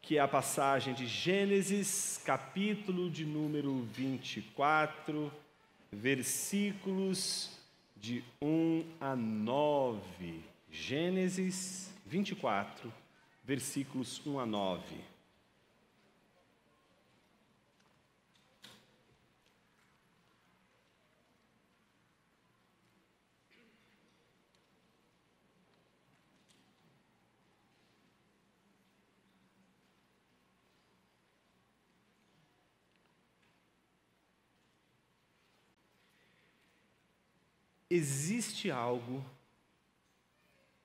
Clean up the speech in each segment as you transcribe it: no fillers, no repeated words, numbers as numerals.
que é a passagem de Gênesis, capítulo de número 24, versículos de 1 a 9. Gênesis 24, versículos 1 a 9. Existe algo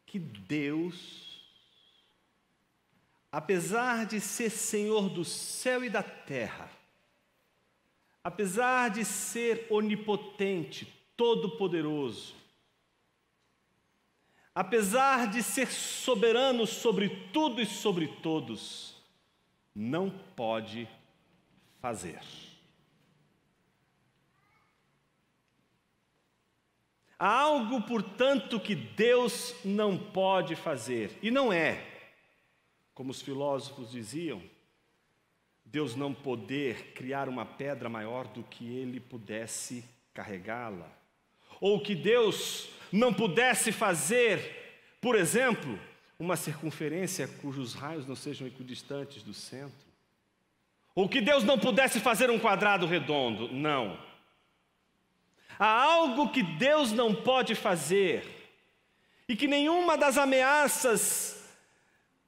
que Deus, apesar de ser Senhor do céu e da terra, apesar de ser onipotente, todo-poderoso, apesar de ser soberano sobre tudo e sobre todos, não pode fazer. Há algo, portanto, que Deus não pode fazer, e não é, como os filósofos diziam, Deus não poder criar uma pedra maior do que ele pudesse carregá-la, ou que Deus não pudesse fazer, por exemplo, uma circunferência cujos raios não sejam equidistantes do centro, ou que Deus não pudesse fazer um quadrado redondo, não. Há algo que Deus não pode fazer e que nenhuma das ameaças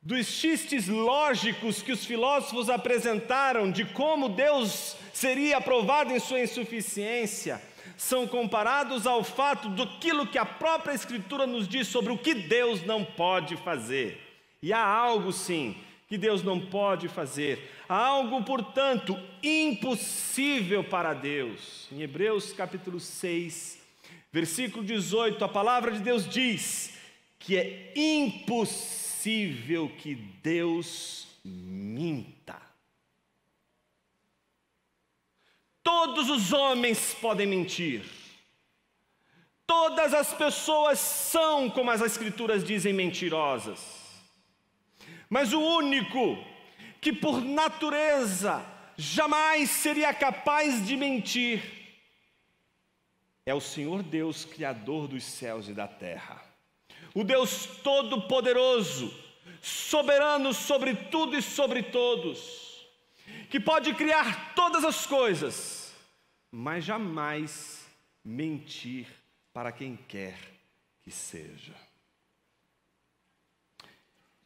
dos xistes lógicos que os filósofos apresentaram de como Deus seria aprovado em sua insuficiência são comparados ao fato daquilo que a própria Escritura nos diz sobre o que Deus não pode fazer. E há algo, sim, que Deus não pode fazer. Há algo, portanto, impossível para Deus. Em Hebreus capítulo 6, versículo 18, a palavra de Deus diz que é impossível que Deus minta. Todos os homens podem mentir. Todas as pessoas são, como as Escrituras dizem, mentirosas. Mas o único que por natureza jamais seria capaz de mentir é o Senhor Deus, Criador dos céus e da terra. O Deus Todo-Poderoso, soberano sobre tudo e sobre todos, que pode criar todas as coisas, mas jamais mentir para quem quer que seja.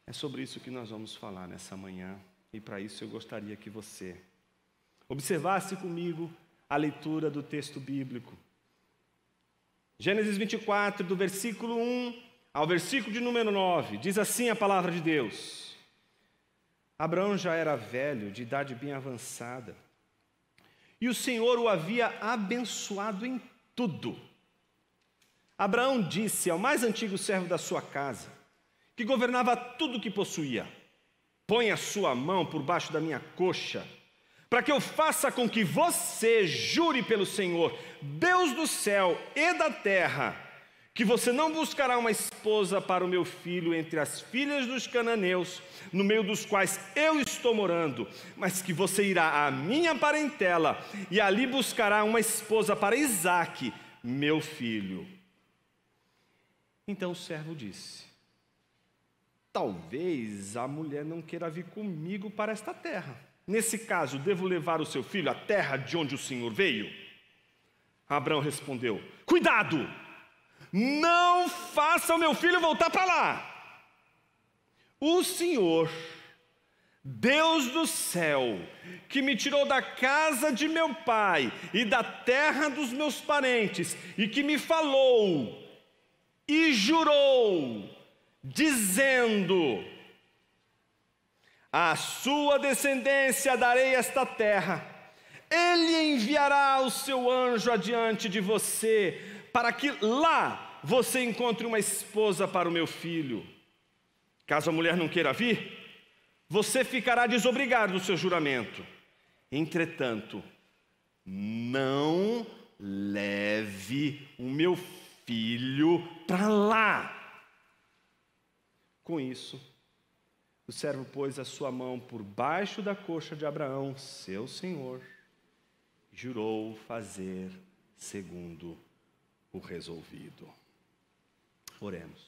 É sobre isso que nós vamos falar nessa manhã, e para isso eu gostaria que você observasse comigo a leitura do texto bíblico. Gênesis 24, do versículo 1 ao versículo de número 9, diz assim a palavra de Deus: Abraão já era velho, de idade bem avançada, e o Senhor o havia abençoado em tudo. Abraão disse ao mais antigo servo da sua casa, que governava tudo o que possuía: põe a sua mão por baixo da minha coxa, para que eu faça com que você jure pelo Senhor, Deus do céu e da terra, que você não buscará uma esposa para o meu filho entre as filhas dos cananeus, no meio dos quais eu estou morando, mas que você irá à minha parentela e ali buscará uma esposa para Isaque, meu filho. Então o servo disse: talvez a mulher não queira vir comigo para esta terra. Nesse caso, devo levar o seu filho à terra de onde o Senhor veio? Abraão respondeu: cuidado! Não faça o meu filho voltar para lá. O Senhor, Deus do céu, que me tirou da casa de meu pai e da terra dos meus parentes, e que me falou e jurou, dizendo: à sua descendência darei esta terra, ele enviará o seu anjo adiante de você, para que lá você encontre uma esposa para o meu filho. Caso a mulher não queira vir, você ficará desobrigado do seu juramento. Entretanto, não leve o meu filho para lá. Com isso, O servo pôs a sua mão por baixo da coxa de Abraão, seu senhor, e jurou fazer segundo o resolvido. Oremos.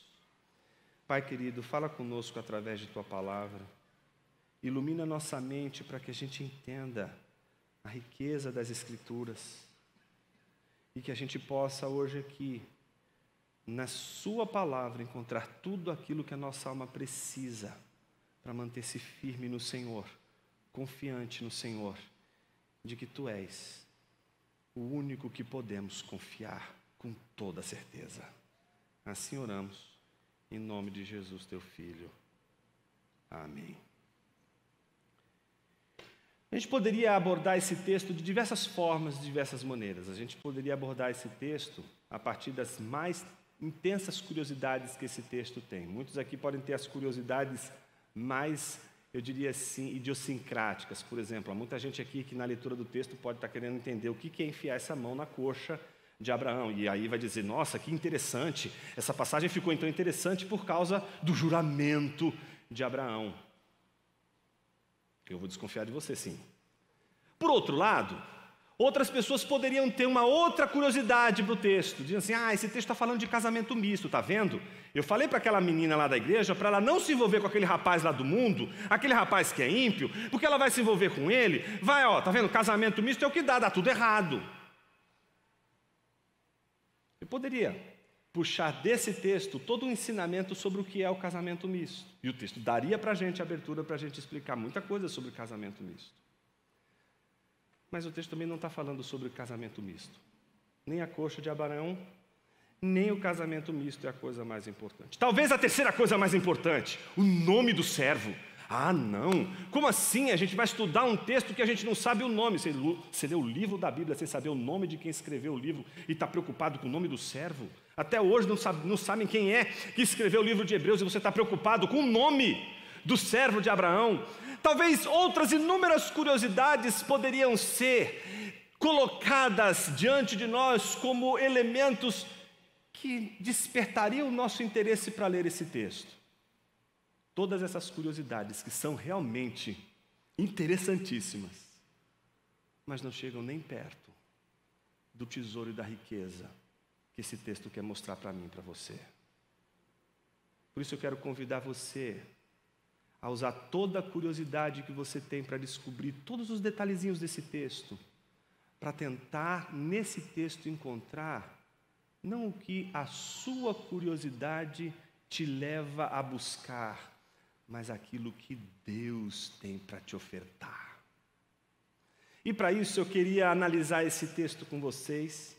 Pai querido, fala conosco através de Tua palavra. Ilumina nossa mente para que a gente entenda a riqueza das Escrituras. E que a gente possa hoje aqui, na Sua palavra, encontrar tudo aquilo que a nossa alma precisa para manter-se firme no Senhor, confiante no Senhor, de que Tu és o único que podemos confiar com toda certeza. Assim oramos, em nome de Jesus, Teu Filho. Amém. A gente poderia abordar esse texto de diversas formas, de diversas maneiras. A gente poderia abordar esse texto a partir das mais intensas curiosidades que esse texto tem. Muitos aqui podem ter as curiosidades mais, eu diria assim, idiosincráticas. Por exemplo, há muita gente aqui que na leitura do texto pode estar querendo entender o que é enfiar essa mão na coxa de Abraão. E aí vai dizer, nossa, que interessante. Essa passagem ficou então interessante por causa do juramento de Abraão. Eu vou desconfiar de você, sim. Por outro lado, outras pessoas poderiam ter uma outra curiosidade para o texto. Dizem assim, esse texto está falando de casamento misto, está vendo? Eu falei para aquela menina lá da igreja, para ela não se envolver com aquele rapaz lá do mundo, aquele rapaz que é ímpio, porque ela vai se envolver com ele, tá vendo? Casamento misto é o que dá tudo errado. Eu poderia puxar desse texto todo um ensinamento sobre o que é o casamento misto. E o texto daria para a gente abertura para a gente explicar muita coisa sobre o casamento misto. Mas o texto também não está falando sobre o casamento misto. Nem a coxa de Abraão, nem o casamento misto é a coisa mais importante. Talvez a terceira coisa mais importante, o nome do servo. Não, como assim? A gente vai estudar um texto que a gente não sabe o nome. Você lê o livro da Bíblia sem saber o nome de quem escreveu o livro e está preocupado com o nome do servo? Até hoje não sabem quem é que escreveu o livro de Hebreus e você está preocupado com o nome do servo de Abraão. Talvez outras inúmeras curiosidades poderiam ser colocadas diante de nós como elementos que despertariam o nosso interesse para ler esse texto. Todas essas curiosidades que são realmente interessantíssimas, mas não chegam nem perto do tesouro e da riqueza que esse texto quer mostrar para mim e para você. Por isso eu quero convidar você a usar toda a curiosidade que você tem para descobrir todos os detalhezinhos desse texto, para tentar nesse texto encontrar não o que a sua curiosidade te leva a buscar, mas aquilo que Deus tem para te ofertar. E para isso eu queria analisar esse texto com vocês,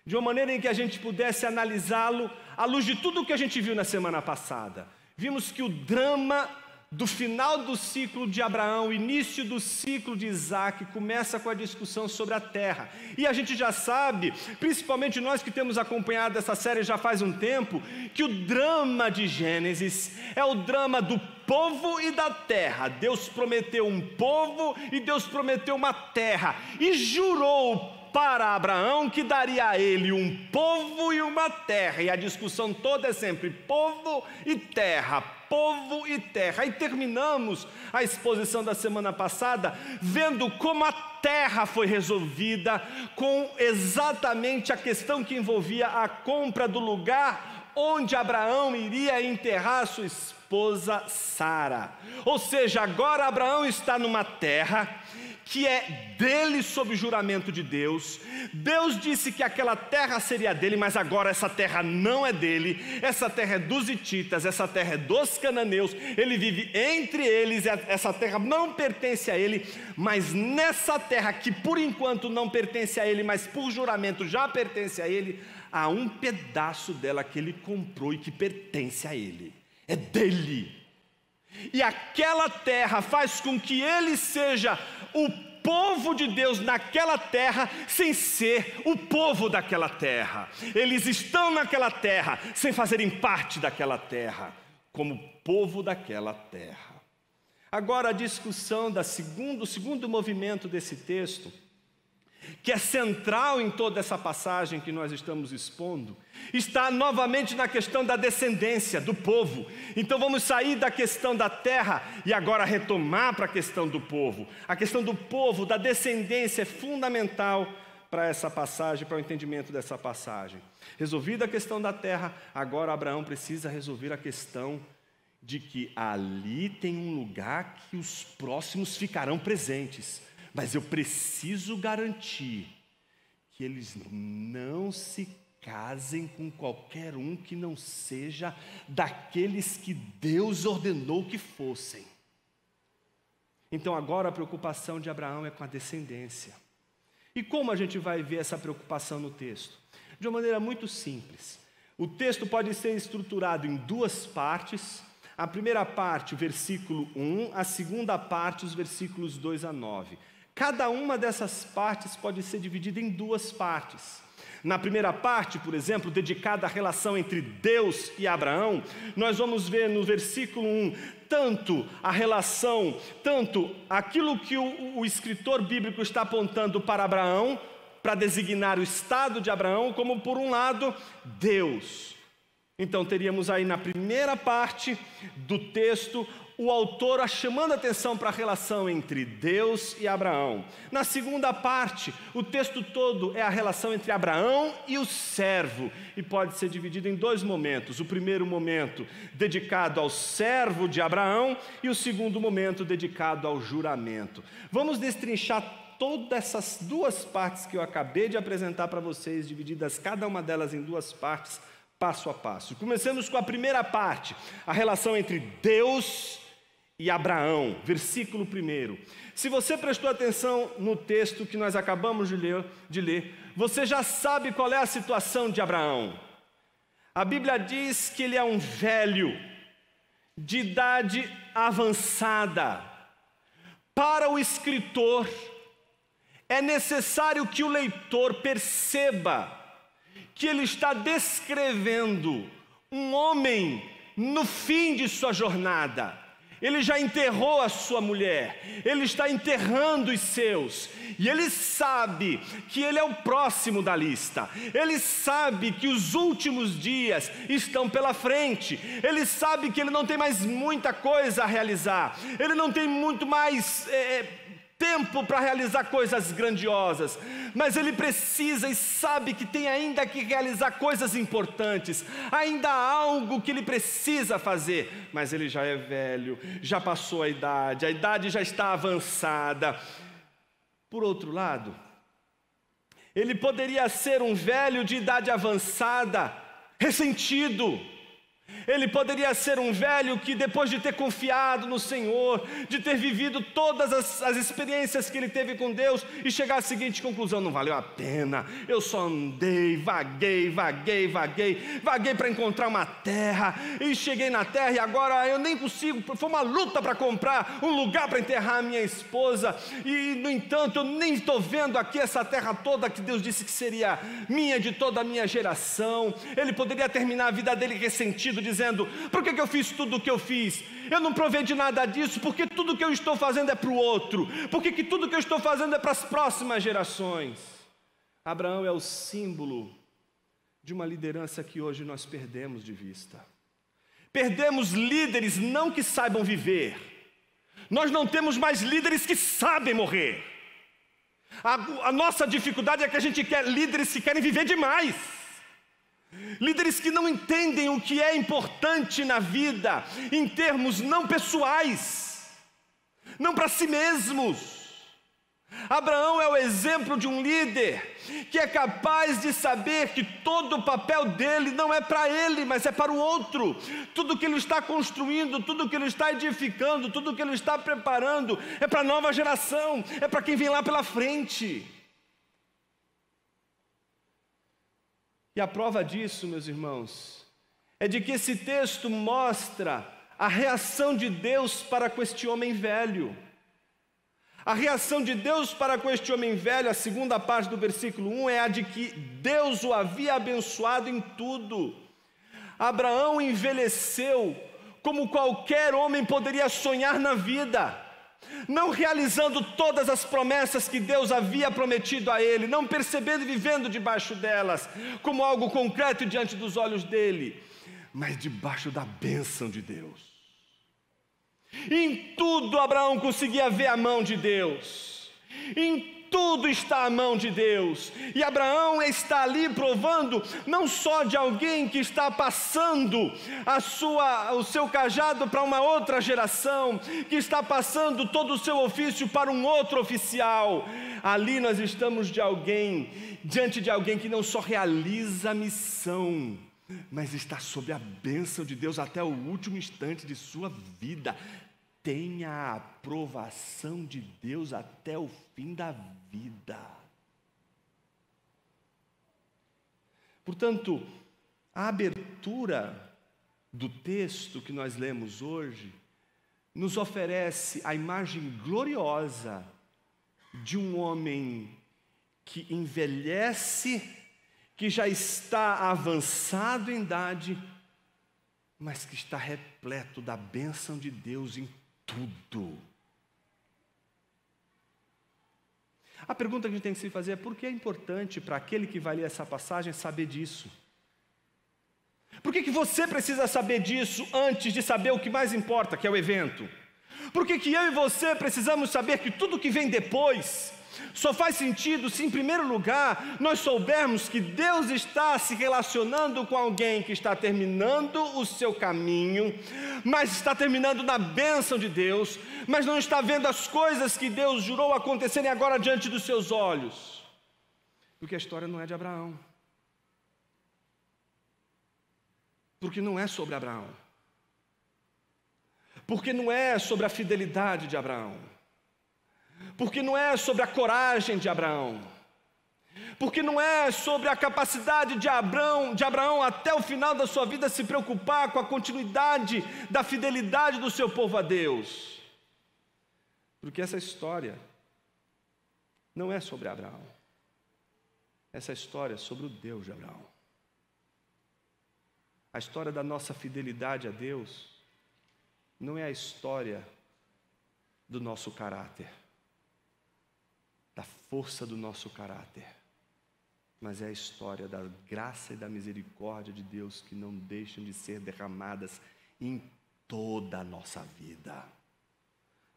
de uma maneira em que a gente pudesse analisá-lo à luz de tudo o que a gente viu na semana passada. Vimos que o drama do final do ciclo de Abraão, o início do ciclo de Isaac, começa com a discussão sobre a terra. E a gente já sabe, principalmente nós que temos acompanhado essa série já faz um tempo, que o drama de Gênesis é o drama do povo e da terra. Deus prometeu um povo e Deus prometeu uma terra. E jurou para Abraão que daria a ele um povo e uma terra. E a discussão toda é sempre povo e terra, povo e terra. E terminamos a exposição da semana passada vendo como a terra foi resolvida com exatamente a questão que envolvia a compra do lugar onde Abraão iria enterrar sua esposa Sara. Ou seja, agora Abraão está numa terra que é dele sob juramento de Deus. Deus disse que aquela terra seria dele, mas agora essa terra não é dele. Essa terra é dos hititas, essa terra é dos cananeus. Ele vive entre eles, essa terra não pertence a ele. Mas nessa terra que por enquanto não pertence a ele, mas por juramento já pertence a ele, há um pedaço dela que ele comprou e que pertence a ele. É dele. E aquela terra faz com que ele seja o povo de Deus naquela terra, sem ser o povo daquela terra. Eles estão naquela terra, sem fazerem parte daquela terra, como povo daquela terra. Agora a discussão do segundo movimento desse texto que é central em toda essa passagem que nós estamos expondo, está novamente na questão da descendência do povo. Então vamos sair da questão da terra e agora retomar para a questão do povo. A questão do povo, da descendência é fundamental para essa passagem, para o entendimento dessa passagem. Resolvida a questão da terra, agora Abraão precisa resolver a questão de que ali tem um lugar que os próximos ficarão presentes, mas eu preciso garantir que eles não se casem com qualquer um que não seja daqueles que Deus ordenou que fossem. Então agora a preocupação de Abraão é com a descendência. E como a gente vai ver essa preocupação no texto? De uma maneira muito simples. O texto pode ser estruturado em duas partes. A primeira parte, o versículo 1, a segunda parte, os versículos 2 a 9. Cada uma dessas partes pode ser dividida em duas partes. Na primeira parte, por exemplo, dedicada à relação entre Deus e Abraão, nós vamos ver no versículo 1, tanto a relação, tanto aquilo que o escritor bíblico está apontando para Abraão, para designar o estado de Abraão, como por um lado, Deus. Então teríamos aí na primeira parte do texto, o autor chamando a atenção para a relação entre Deus e Abraão. Na segunda parte, o texto todo é a relação entre Abraão e o servo, e pode ser dividido em dois momentos. O primeiro momento dedicado ao servo de Abraão e o segundo momento dedicado ao juramento. Vamos destrinchar todas essas duas partes que eu acabei de apresentar para vocês, divididas cada uma delas em duas partes, passo a passo. Comecemos com a primeira parte, a relação entre Deus e Abraão, versículo 1. Se você prestou atenção no texto que nós acabamos de ler, você já sabe qual é a situação de Abraão. A Bíblia diz que ele é um velho, de idade avançada. Para o escritor, é necessário que o leitor perceba que ele está descrevendo um homem no fim de sua jornada. Ele já enterrou a sua mulher, ele está enterrando os seus, e ele sabe que ele é o próximo da lista, ele sabe que os últimos dias estão pela frente, ele sabe que ele não tem mais muita coisa a realizar, ele não tem muito mais tempo para realizar coisas grandiosas, mas ele precisa e sabe que tem ainda que realizar coisas importantes, ainda há algo que ele precisa fazer, mas ele já é velho, já passou a idade já está avançada. Por outro lado, ele poderia ser um velho de idade avançada, ressentido. Ele poderia ser um velho que, depois de ter confiado no Senhor, de ter vivido todas as experiências que ele teve com Deus, e chegar à seguinte conclusão: não valeu a pena, eu só andei, vaguei para encontrar uma terra, e cheguei na terra e agora eu nem consigo, foi uma luta para comprar um lugar para enterrar a minha esposa, e no entanto eu nem estou vendo aqui essa terra toda que Deus disse que seria minha, de toda a minha geração. Ele poderia terminar a vida dele ressentido, dizendo: por que eu fiz tudo o que eu fiz? Eu não provei de nada disso, porque tudo que eu estou fazendo é para o outro, porque tudo que eu estou fazendo é para as próximas gerações. Abraão é o símbolo de uma liderança que hoje nós perdemos de vista. Perdemos líderes não que saibam viver, nós não temos mais líderes que sabem morrer. A nossa dificuldade é que a gente quer líderes que querem viver demais. Líderes que não entendem o que é importante na vida, em termos não pessoais, não para si mesmos. Abraão é o exemplo de um líder que é capaz de saber que todo o papel dele não é para ele, mas é para o outro. Tudo que ele está construindo, tudo que ele está edificando, tudo que ele está preparando é para a nova geração, é para quem vem lá pela frente. E a prova disso, meus irmãos, é de que esse texto mostra a reação de Deus para com este homem velho. A reação de Deus para com este homem velho, a segunda parte do versículo 1, é a de que Deus o havia abençoado em tudo. Abraão envelheceu como qualquer homem poderia sonhar na vida. não realizando todas as promessas que Deus havia prometido a ele, não percebendo e vivendo debaixo delas, como algo concreto diante dos olhos dele, mas debaixo da bênção de Deus. Em tudo Abraão conseguia ver a mão de Deus, em tudo está a mão de Deus, e Abraão está ali provando não só de alguém que está passando o seu cajado para uma outra geração, que está passando todo o seu ofício para um outro oficial. Ali nós estamos diante de alguém que não só realiza a missão, mas está sob a bênção de Deus até o último instante de sua vida. Tenha a aprovação de Deus até o fim da vida. Portanto, a abertura do texto que nós lemos hoje nos oferece a imagem gloriosa de um homem que envelhece, que já está avançado em idade, mas que está repleto da bênção de Deus em tudo. A pergunta que a gente tem que se fazer é: por que é importante para aquele que vai ler essa passagem saber disso? Por que você precisa saber disso antes de saber o que mais importa, que é o evento? Por que eu e você precisamos saber que tudo que vem depois só faz sentido se, em primeiro lugar, nós soubermos que Deus está se relacionando com alguém que está terminando o seu caminho, mas está terminando na bênção de Deus, mas não está vendo as coisas que Deus jurou acontecerem agora diante dos seus olhos. Porque a história não é de Abraão. Porque não é sobre Abraão. Porque não é sobre a fidelidade de Abraão. Porque não é sobre a coragem de Abraão, porque não é sobre a capacidade de Abraão até o final da sua vida se preocupar com a continuidade da fidelidade do seu povo a Deus. Porque essa história não é sobre Abraão, essa história é sobre o Deus de Abraão. A história da nossa fidelidade a Deus não é a história do nosso caráter, da força do nosso caráter, mas é a história da graça e da misericórdia de Deus que não deixam de ser derramadas em toda a nossa vida.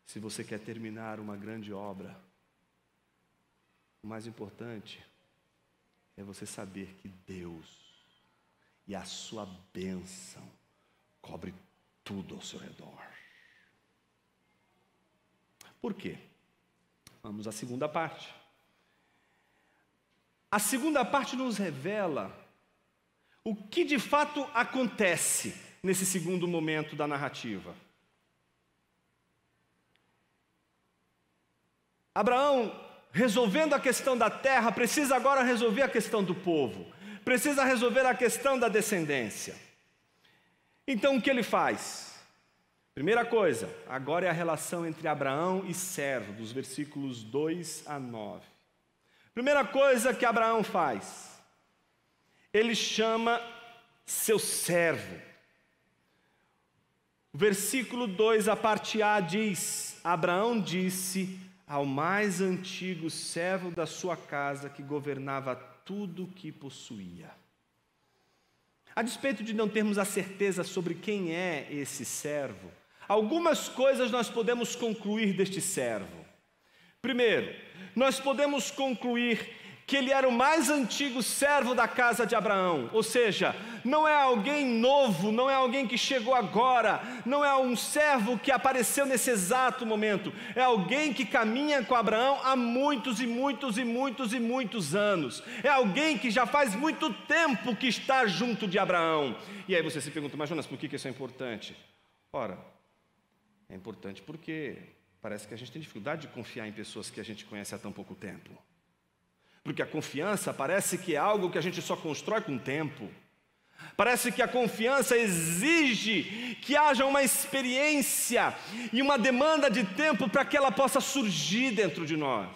Se você quer terminar uma grande obra, o mais importante é você saber que Deus e a sua bênção cobre tudo ao seu redor. Por quê? Vamos à segunda parte. A segunda parte nos revela o que de fato acontece nesse segundo momento da narrativa. Abraão, resolvendo a questão da terra, precisa agora resolver a questão do povo, precisa resolver a questão da descendência. Então o que ele faz? Primeira coisa, agora é a relação entre Abraão e servo, dos versículos 2 a 9. Primeira coisa que Abraão faz, ele chama seu servo. O versículo 2, a parte A, diz: Abraão disse ao mais antigo servo da sua casa, que governava tudo o que possuía. A despeito de não termos a certeza sobre quem é esse servo, algumas coisas nós podemos concluir deste servo. Primeiro, nós podemos concluir que ele era o mais antigo servo da casa de Abraão, ou seja, não é alguém novo, não é alguém que chegou agora, não é um servo que apareceu nesse exato momento, é alguém que caminha com Abraão há muitos e muitos e muitos e muitos anos, é alguém que já faz muito tempo que está junto de Abraão. E aí você se pergunta: mas Jonas, por que isso é importante? Ora, é importante porque parece que a gente tem dificuldade de confiar em pessoas que a gente conhece há tão pouco tempo. Porque a confiança parece que é algo que a gente só constrói com o tempo. Parece que a confiança exige que haja uma experiência e uma demanda de tempo para que ela possa surgir dentro de nós.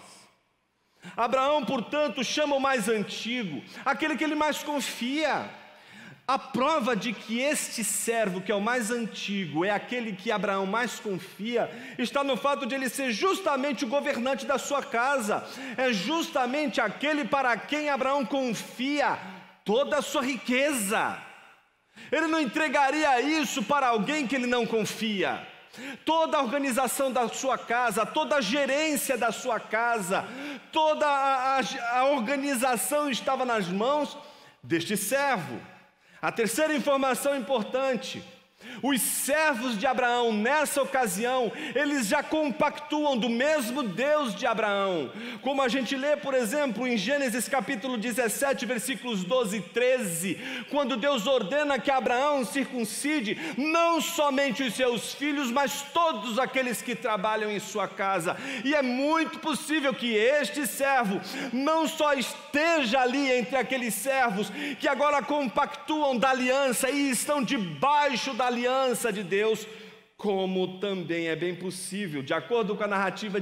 Abraão, portanto, chama o mais antigo, aquele que ele mais confia. A prova de que este servo, que é o mais antigo, é aquele que Abraão mais confia, está no fato de ele ser justamente o governante da sua casa. É justamente aquele para quem Abraão confia toda a sua riqueza. Ele não entregaria isso para alguém que ele não confia. Toda a organização da sua casa, toda a gerência da sua casa, toda a organização estava nas mãos deste servo. A terceira informação importante: os servos de Abraão, nessa ocasião, eles já compactuam do mesmo Deus de Abraão. Como a gente lê, por exemplo, em Gênesis capítulo 17, versículos 12 e 13, quando Deus ordena que Abraão circuncide não somente os seus filhos, mas todos aqueles que trabalham em sua casa. E é muito possível que este servo não só esteja ali entre aqueles servos que agora compactuam da aliança e estão debaixo da aliança de Deus, como também é bem possível, de acordo com a narrativa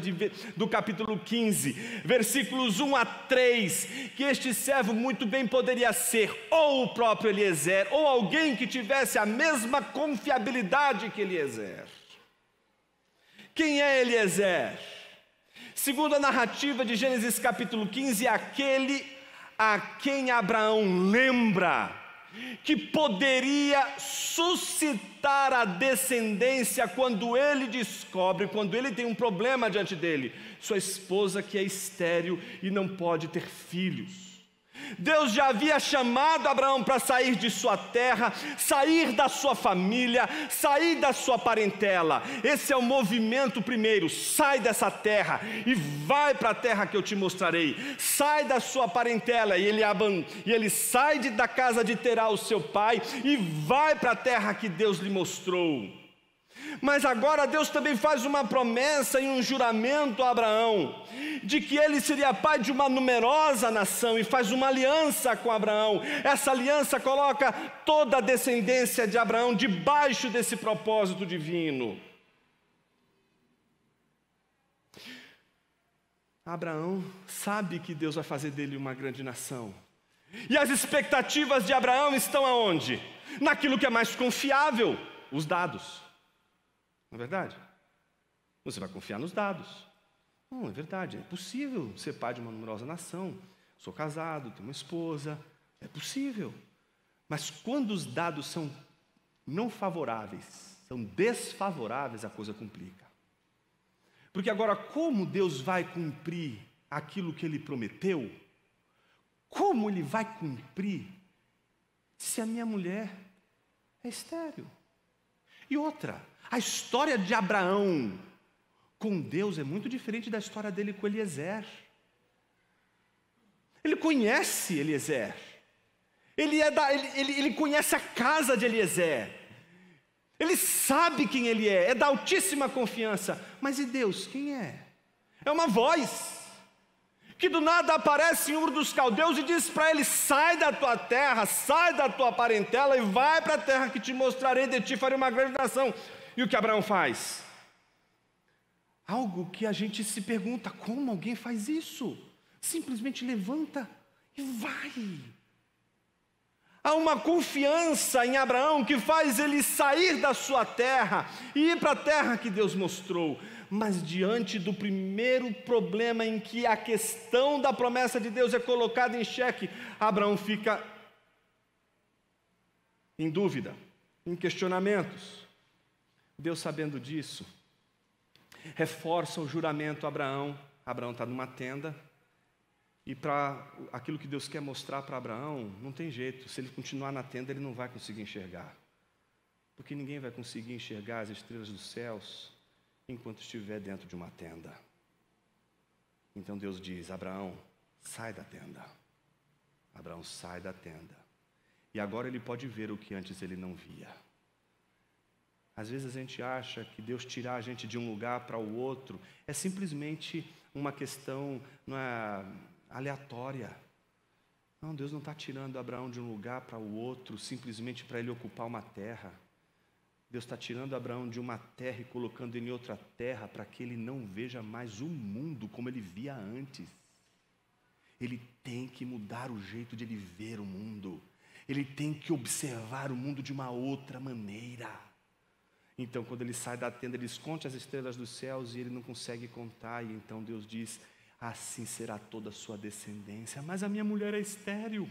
do capítulo 15, versículos 1 a 3, que este servo muito bem poderia ser ou o próprio Eliezer, ou alguém que tivesse a mesma confiabilidade que Eliezer. Quem é Eliezer? Segundo a narrativa de Gênesis capítulo 15, é aquele a quem Abraão lembra que poderia suscitar a descendência quando ele descobre, quando ele tem um problema diante dele, sua esposa que é estéril e não pode ter filhos. Deus já havia chamado Abraão para sair de sua terra, sair da sua família, sair da sua parentela. Esse é o movimento primeiro: sai dessa terra e vai para a terra que eu te mostrarei. Sai da sua parentela, e ele sai da casa de Terá, o seu pai, e vai para a terra que Deus lhe mostrou. Mas agora Deus também faz uma promessa e um juramento a Abraão, de que ele seria pai de uma numerosa nação, e faz uma aliança com Abraão. Essa aliança coloca toda a descendência de Abraão debaixo desse propósito divino. Abraão sabe que Deus vai fazer dele uma grande nação, e as expectativas de Abraão estão aonde? Naquilo que é mais confiável, os dados. Não é verdade? Você vai confiar nos dados. Não, é verdade, é possível ser pai de uma numerosa nação. Sou casado, tenho uma esposa, é possível. Mas quando os dados são não favoráveis, são desfavoráveis, a coisa complica. Porque agora, como Deus vai cumprir aquilo que Ele prometeu? Como Ele vai cumprir se a minha mulher é estéril? E outra, a história de Abraão com Deus é muito diferente da história dele com Eliezer. Ele conhece Eliezer, ele conhece a casa de Eliezer, ele sabe quem ele é da altíssima confiança. Mas e Deus, quem é? É uma voz que do nada aparece em Ur dos Caldeus e diz para ele: sai da tua terra, sai da tua parentela e vai para a terra que te mostrarei, de ti farei uma grande nação. E o que Abraão faz? Algo que a gente se pergunta: como alguém faz isso? Simplesmente levanta e vai. Há uma confiança em Abraão que faz ele sair da sua terra e ir para a terra que Deus mostrou. Mas diante do primeiro problema em que a questão da promessa de Deus é colocada em xeque, Abraão fica em dúvida, em questionamentos. Deus, sabendo disso, reforça o juramento a Abraão. Abraão está numa tenda, e para aquilo que Deus quer mostrar para Abraão, não tem jeito. Se ele continuar na tenda, ele não vai conseguir enxergar, porque ninguém vai conseguir enxergar as estrelas dos céus enquanto estiver dentro de uma tenda. Então Deus diz: Abraão, sai da tenda. Abraão sai da tenda, e agora ele pode ver o que antes ele não via. Às vezes a gente acha que Deus tirar a gente de um lugar para o outro é simplesmente uma questão aleatória. Não, Deus não está tirando Abraão de um lugar para o outro simplesmente para ele ocupar uma terra. Deus está tirando Abraão de uma terra e colocando ele em outra terra para que ele não veja mais o mundo como ele via antes. Ele tem que mudar o jeito de ele ver o mundo. Ele tem que observar o mundo de uma outra maneira. Então, quando ele sai da tenda, ele conta as estrelas dos céus e ele não consegue contar. E então Deus diz: assim será toda a sua descendência. Mas a minha mulher é estéril.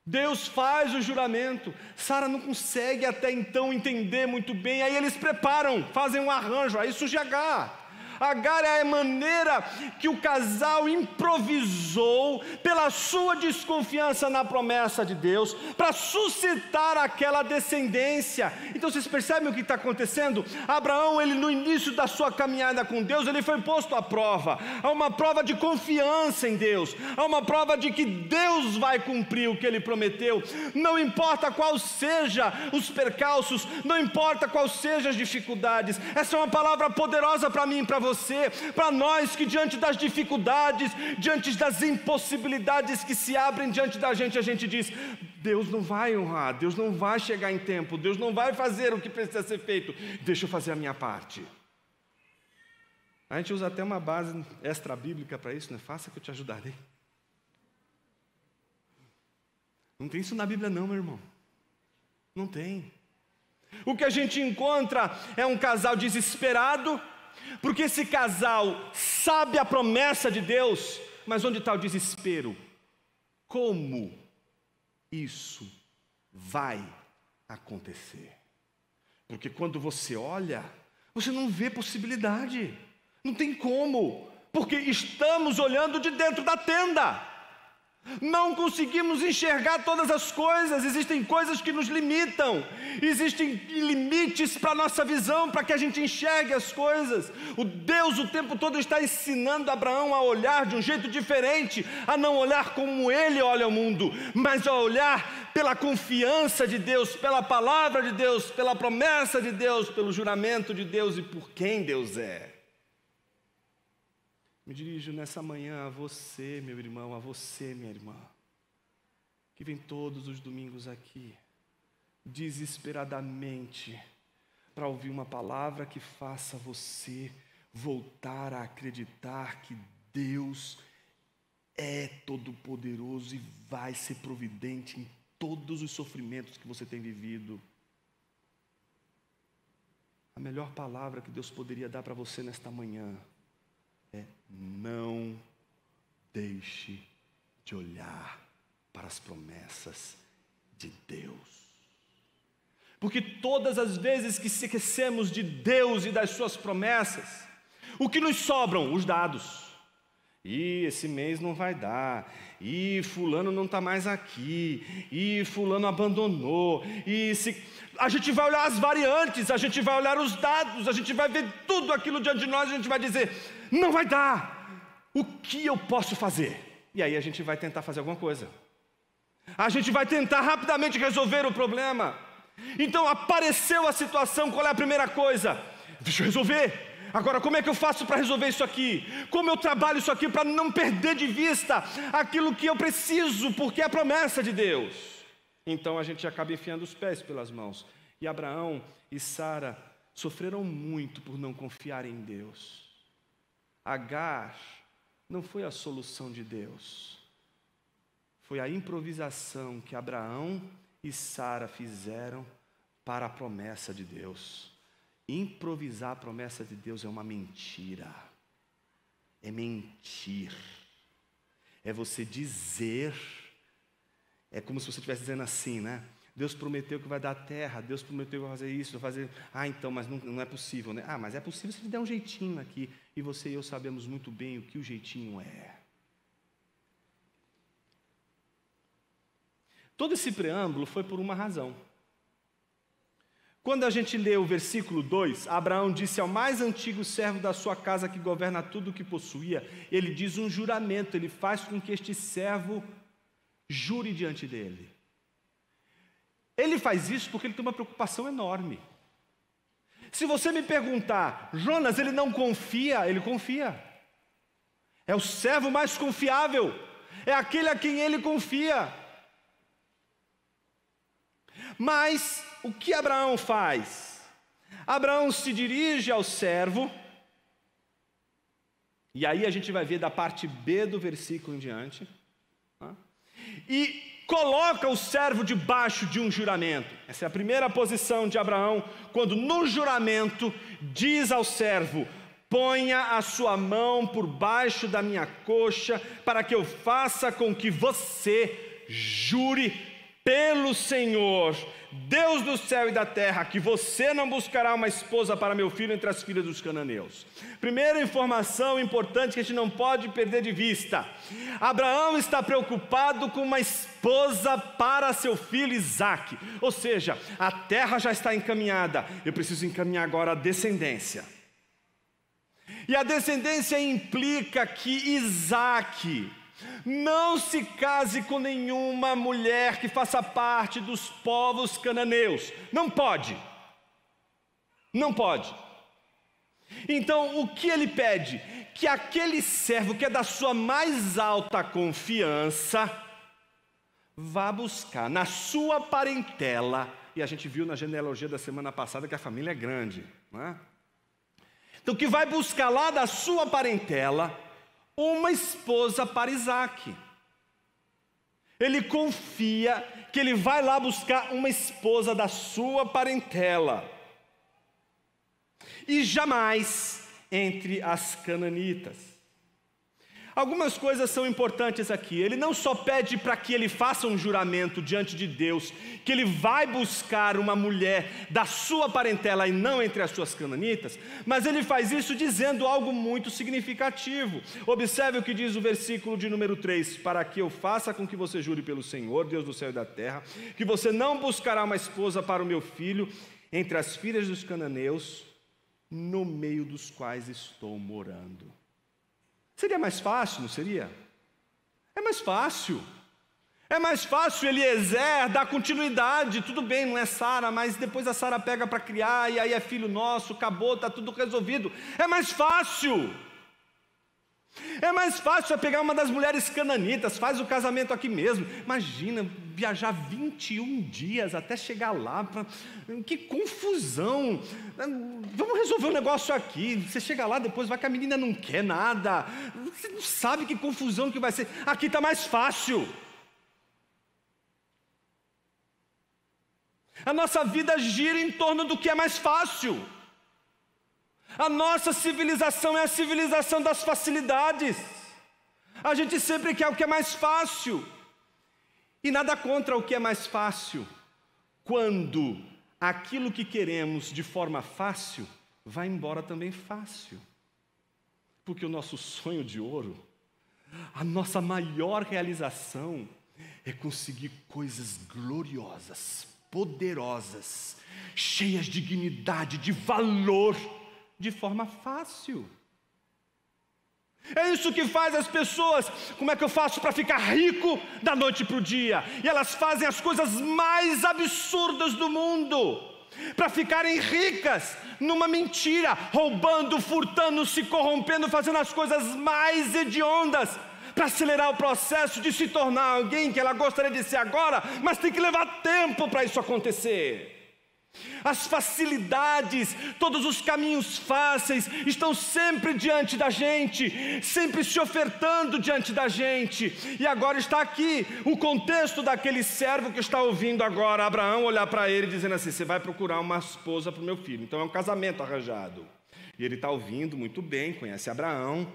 Deus faz o juramento. Sara não consegue até então entender muito bem. Aí eles preparam, fazem um arranjo. Aí surge Agar. Agar é a maneira que o casal improvisou pela sua desconfiança na promessa de Deus para suscitar aquela descendência. Então vocês percebem o que está acontecendo? Abraão, ele no início da sua caminhada com Deus, ele foi posto à prova. Há uma prova de confiança em Deus. Há uma prova de que Deus vai cumprir o que ele prometeu. Não importa quais sejam os percalços, não importa quais sejam as dificuldades. Essa é uma palavra poderosa para mim e para você. Para nós que diante das dificuldades, diante das impossibilidades que se abrem diante da gente, a gente diz: Deus não vai honrar, Deus não vai chegar em tempo, Deus não vai fazer o que precisa ser feito, deixa eu fazer a minha parte. A gente usa até uma base extra bíblica para isso, né? Faça que eu te ajudarei. Não tem isso na Bíblia não, meu irmão. Não tem. O que a gente encontra é um casal desesperado, porque esse casal sabe a promessa de Deus, mas onde está o desespero? Como isso vai acontecer? Porque quando você olha, você não vê possibilidade, não tem como, porque estamos olhando de dentro da tenda. Não conseguimos enxergar todas as coisas, existem coisas que nos limitam, existem limites para a nossa visão, para que a gente enxergue as coisas. O Deus o tempo todo está ensinando Abraão a olhar de um jeito diferente, a não olhar como ele olha o mundo, mas a olhar pela confiança de Deus, pela palavra de Deus, pela promessa de Deus, pelo juramento de Deus e por quem Deus é. Me dirijo nessa manhã a você, meu irmão, a você, minha irmã, que vem todos os domingos aqui, desesperadamente, para ouvir uma palavra que faça você voltar a acreditar que Deus é todo-poderoso e vai ser providente em todos os sofrimentos que você tem vivido. A melhor palavra que Deus poderia dar para você nesta manhã é: não deixe de olhar para as promessas de Deus. Porque todas as vezes que se esquecemos de Deus e das suas promessas, o que nos sobram? Os dados. E esse mês não vai dar, e fulano não está mais aqui, e fulano abandonou, a gente vai olhar as variantes, a gente vai olhar os dados, a gente vai ver tudo aquilo diante de nós, a gente vai dizer: não vai dar, o que eu posso fazer? E aí a gente vai tentar fazer alguma coisa, a gente vai tentar rapidamente resolver o problema. Então apareceu a situação, qual é a primeira coisa? Deixa eu resolver. Agora, como é que eu faço para resolver isso aqui? Como eu trabalho isso aqui para não perder de vista aquilo que eu preciso, porque é a promessa de Deus? Então a gente acaba enfiando os pés pelas mãos. E Abraão e Sara sofreram muito por não confiar em Deus. Agar não foi a solução de Deus, foi a improvisação que Abraão e Sara fizeram para a promessa de Deus. Improvisar a promessa de Deus é uma mentira, é mentir, é você dizer, é como se você estivesse dizendo assim, né? Deus prometeu que vai dar terra, Deus prometeu que vai fazer isso, vai fazer... então, mas não é possível, né? Mas é possível se ele der um jeitinho aqui, e você e eu sabemos muito bem o que o jeitinho é. Todo esse preâmbulo foi por uma razão. Quando a gente lê o versículo 2, Abraão disse ao mais antigo servo da sua casa que governa tudo o que possuía, ele diz um juramento, ele faz com que este servo jure diante dele. Ele faz isso porque ele tem uma preocupação enorme. Se você me perguntar, Jonas, ele não confia? Ele confia. É o servo mais confiável, é aquele a quem ele confia. Mas o que Abraão faz? Abraão se dirige ao servo, e aí a gente vai ver da parte B do versículo em diante, e coloca o servo debaixo de um juramento. Essa é a primeira posição de Abraão, quando no juramento diz ao servo: ponha a sua mão por baixo da minha coxa, para que eu faça com que você jure pelo Senhor, Deus do céu e da terra, que você não buscará uma esposa para meu filho entre as filhas dos cananeus. Primeira informação importante que a gente não pode perder de vista: Abraão está preocupado com uma esposa para seu filho Isaque. Ou seja, a terra já está encaminhada, eu preciso encaminhar agora a descendência. E a descendência implica que Isaque não se case com nenhuma mulher que faça parte dos povos cananeus. Não pode. Não pode. Então, o que ele pede? Que aquele servo que é da sua mais alta confiança vá buscar na sua parentela. E a gente viu na genealogia da semana passada que a família é grande, não é? Então, que vai buscar lá da sua parentela uma esposa para Isaque. Ele confia que ele vai lá buscar uma esposa da sua parentela. E jamais entre as cananitas. Algumas coisas são importantes aqui. Ele não só pede para que ele faça um juramento diante de Deus, que ele vai buscar uma mulher da sua parentela e não entre as suas cananitas, mas ele faz isso dizendo algo muito significativo. Observe o que diz o versículo de número 3: para que eu faça com que você jure pelo Senhor, Deus do céu e da terra, que você não buscará uma esposa para o meu filho entre as filhas dos cananeus, no meio dos quais estou morando. Seria mais fácil, não seria? É mais fácil. É mais fácil Eliezer dar continuidade. Tudo bem, não é Sara, mas depois a Sara pega para criar, e aí é filho nosso, acabou, está tudo resolvido. É mais fácil. É mais fácil pegar uma das mulheres cananitas, faz o casamento aqui mesmo. Imagina, viajar 21 dias até chegar lá. Que confusão. Vamos resolver um negócio aqui. Você chega lá, depois vai que a menina não quer nada. Você não sabe que confusão que vai ser. Aqui está mais fácil. A nossa vida gira em torno do que é mais fácil. A nossa civilização é a civilização das facilidades. A gente sempre quer o que é mais fácil. E nada contra o que é mais fácil, quando aquilo que queremos de forma fácil vai embora também fácil. Porque o nosso sonho de ouro, a nossa maior realização é conseguir coisas gloriosas, poderosas, cheias de dignidade, de valor, de forma fácil. É isso que faz as pessoas. Como é que eu faço para ficar rico da noite para o dia? E elas fazem as coisas mais absurdas do mundo para ficarem ricas numa mentira, roubando, furtando, se corrompendo, fazendo as coisas mais hediondas para acelerar o processo de se tornar alguém que ela gostaria de ser agora, mas tem que levar tempo para isso acontecer. As facilidades, todos os caminhos fáceis estão sempre diante da gente, sempre se ofertando diante da gente. E agora está aqui o contexto daquele servo que está ouvindo agora Abraão olhar para ele dizendo assim: você vai procurar uma esposa para o meu filho. Então é um casamento arranjado. E ele está ouvindo muito bem, conhece Abraão,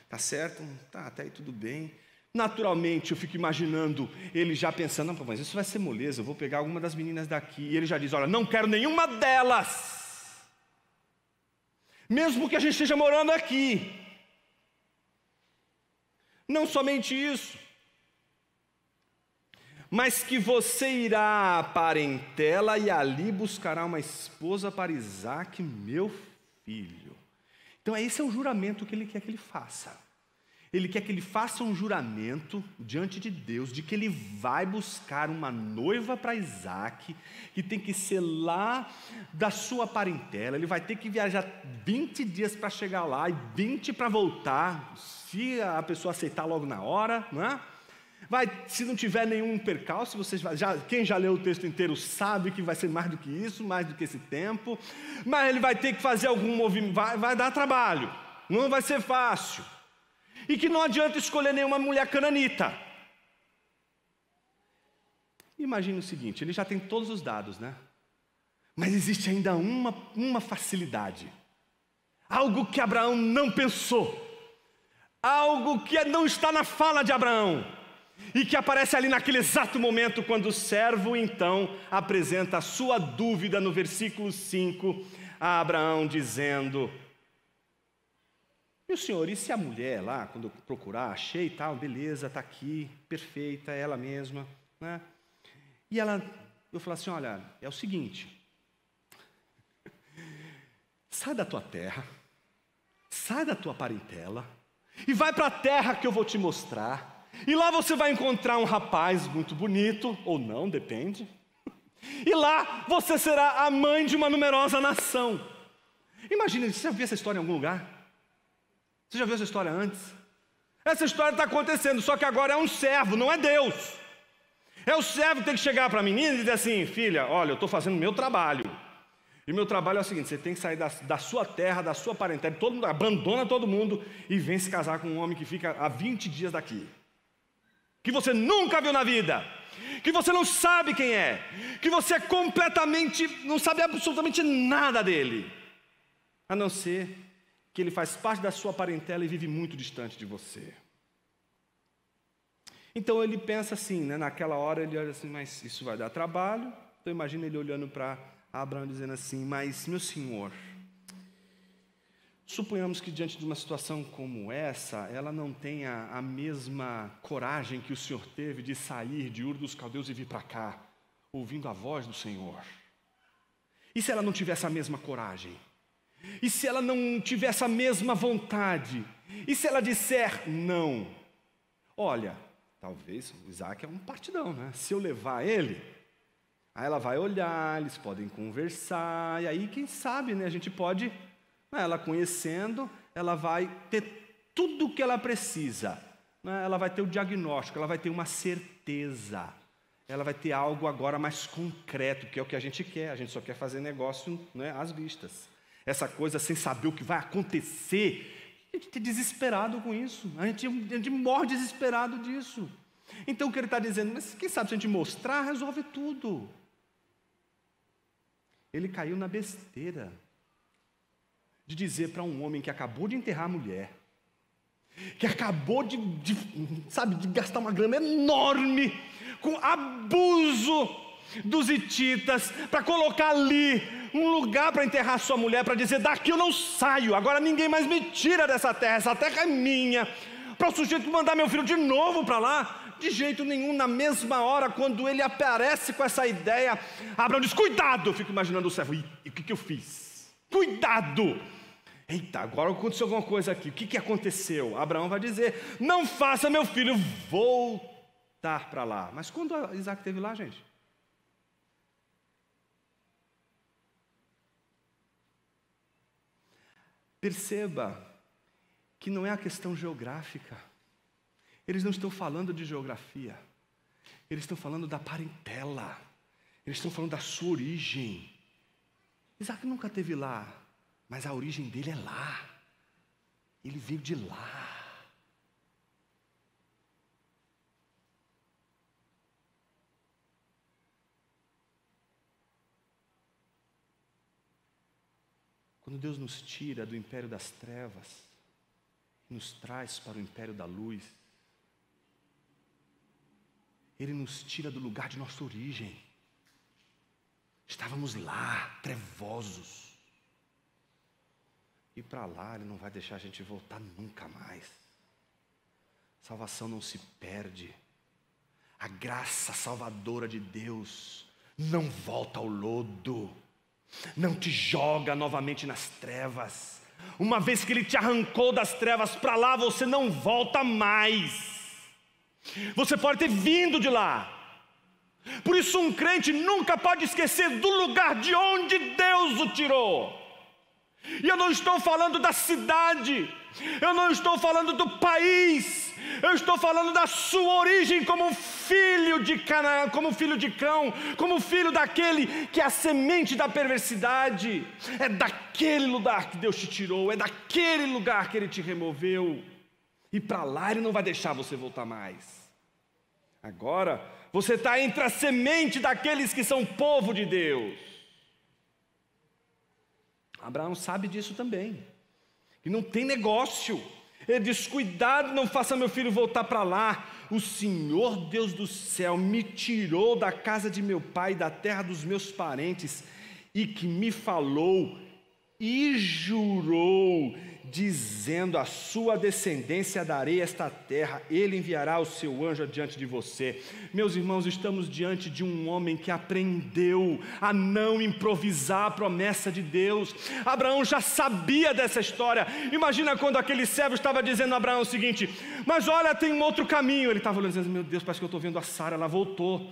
tá certo? Tá, até aí tudo bem. Naturalmente eu fico imaginando ele já pensando: não, mas isso vai ser moleza, eu vou pegar alguma das meninas daqui. E ele já diz: olha, não quero nenhuma delas, mesmo que a gente esteja morando aqui. Não somente isso, mas que você irá à parentela e ali buscará uma esposa para Isaque, meu filho. Então esse é o juramento que ele quer que ele faça. Ele quer que ele faça um juramento diante de Deus de que ele vai buscar uma noiva para Isaque, que tem que ser lá da sua parentela. Ele vai ter que viajar 20 dias para chegar lá e 20 para voltar, se a pessoa aceitar logo na hora, não é? Se não tiver nenhum percalço, quem já leu o texto inteiro sabe que vai ser mais do que isso, mais do que esse tempo. Mas ele vai ter que fazer algum movimento, vai dar trabalho, não vai ser fácil. E que não adianta escolher nenhuma mulher cananita. Imagine o seguinte, ele já tem todos os dados, né? Mas existe ainda uma facilidade. Algo que Abraão não pensou. Algo que não está na fala de Abraão. E que aparece ali naquele exato momento, quando o servo então apresenta a sua dúvida no versículo 5 a Abraão, dizendo: meu senhor, e se a mulher lá, quando eu procurar, achei e tal, beleza, está aqui, perfeita, é ela mesma, né? E eu falo assim, olha, é o seguinte, sai da tua terra, sai da tua parentela, e vai para a terra que eu vou te mostrar, e lá você vai encontrar um rapaz muito bonito, ou não, depende, e lá você será a mãe de uma numerosa nação. Imagina, você já viu essa história em algum lugar? Você já viu essa história antes? Essa história está acontecendo, só que agora é um servo, não é Deus. É o servo que tem que chegar para a menina e dizer assim, filha, olha, eu estou fazendo o meu trabalho. E o meu trabalho é o seguinte, você tem que sair da sua terra, da sua parentela, todo mundo, abandona todo mundo e vem se casar com um homem que fica há 20 dias daqui. Que você nunca viu na vida. Que você não sabe quem é. Que você é completamente, não sabe absolutamente nada dele. A não ser que ele faz parte da sua parentela e vive muito distante de você. Então ele pensa assim, né? Naquela hora ele olha assim, mas isso vai dar trabalho. Então imagina ele olhando para Abraão dizendo assim, mas meu senhor, suponhamos que diante de uma situação como essa, ela não tenha a mesma coragem que o senhor teve de sair de Ur dos Caldeus e vir para cá, ouvindo a voz do Senhor. E se ela não tivesse a mesma coragem? E se ela não tivesse a mesma vontade? E se ela disser não? Olha, talvez o Isaac é um partidão, né? Se eu levar ele, aí ela vai olhar, eles podem conversar, e aí quem sabe, né? A gente pode, ela conhecendo, ela vai ter tudo o que ela precisa, né? Ela vai ter o diagnóstico, ela vai ter uma certeza, ela vai ter algo agora mais concreto, que é o que a gente quer só quer fazer negócio, né, às vistas. Essa coisa sem saber o que vai acontecer, a gente está desesperado com isso, a gente morre desesperado disso. Então o que ele está dizendo, mas quem sabe se a gente mostrar, resolve tudo. Ele caiu na besteira de dizer para um homem que acabou de enterrar a mulher, que acabou de gastar uma grana enorme, com abuso dos hititas, para colocar ali um lugar para enterrar sua mulher, para dizer, daqui eu não saio, agora ninguém mais me tira dessa terra, essa terra é minha, para o sujeito mandar meu filho de novo para lá. De jeito nenhum. Na mesma hora, quando ele aparece com essa ideia, Abraão diz, cuidado. Eu fico imaginando o servo, e o que eu fiz? Cuidado. Eita, agora aconteceu alguma coisa aqui, o que aconteceu? Abraão vai dizer, não faça meu filho voltar para lá. Mas quando Isaac esteve lá, gente? Perceba que não é a questão geográfica. Eles não estão falando de geografia. Eles estão falando da parentela. Eles estão falando da sua origem. Isaac nunca esteve lá, mas a origem dele é lá. Ele veio de lá. Quando Deus nos tira do império das trevas e nos traz para o império da luz, Ele nos tira do lugar de nossa origem. Estávamos lá, trevosos. E para lá Ele não vai deixar a gente voltar nunca mais. Salvação não se perde. A graça salvadora de Deus não volta ao lodo. Não te joga novamente nas trevas. Uma vez que Ele te arrancou das trevas para lá, você não volta mais. Você pode ter vindo de lá. Por isso um crente nunca pode esquecer do lugar de onde Deus o tirou. E eu não estou falando da cidade, eu não estou falando do país, eu estou falando da sua origem como filho de Canaã, como filho de Cão, como filho daquele que é a semente da perversidade. É daquele lugar que Deus te tirou, é daquele lugar que Ele te removeu. E para lá Ele não vai deixar você voltar mais. Agora, Você está entre a semente daqueles que são povo de Deus. Abraão sabe disso também. E não tem negócio. Ele diz: cuidado, não faça meu filho voltar para lá. O Senhor Deus do céu me tirou da casa de meu pai, da terra dos meus parentes, e que me falou e jurou, dizendo: a sua descendência darei esta terra, ele enviará o seu anjo adiante de você. Meus irmãos, estamos diante de um homem que aprendeu a não improvisar a promessa de Deus. Abraão já sabia dessa história. Imagina quando aquele servo estava dizendo a Abraão o seguinte: mas olha, tem um outro caminho. Ele estava olhando e dizendo: meu Deus, parece que eu estou vendo a Sara, ela voltou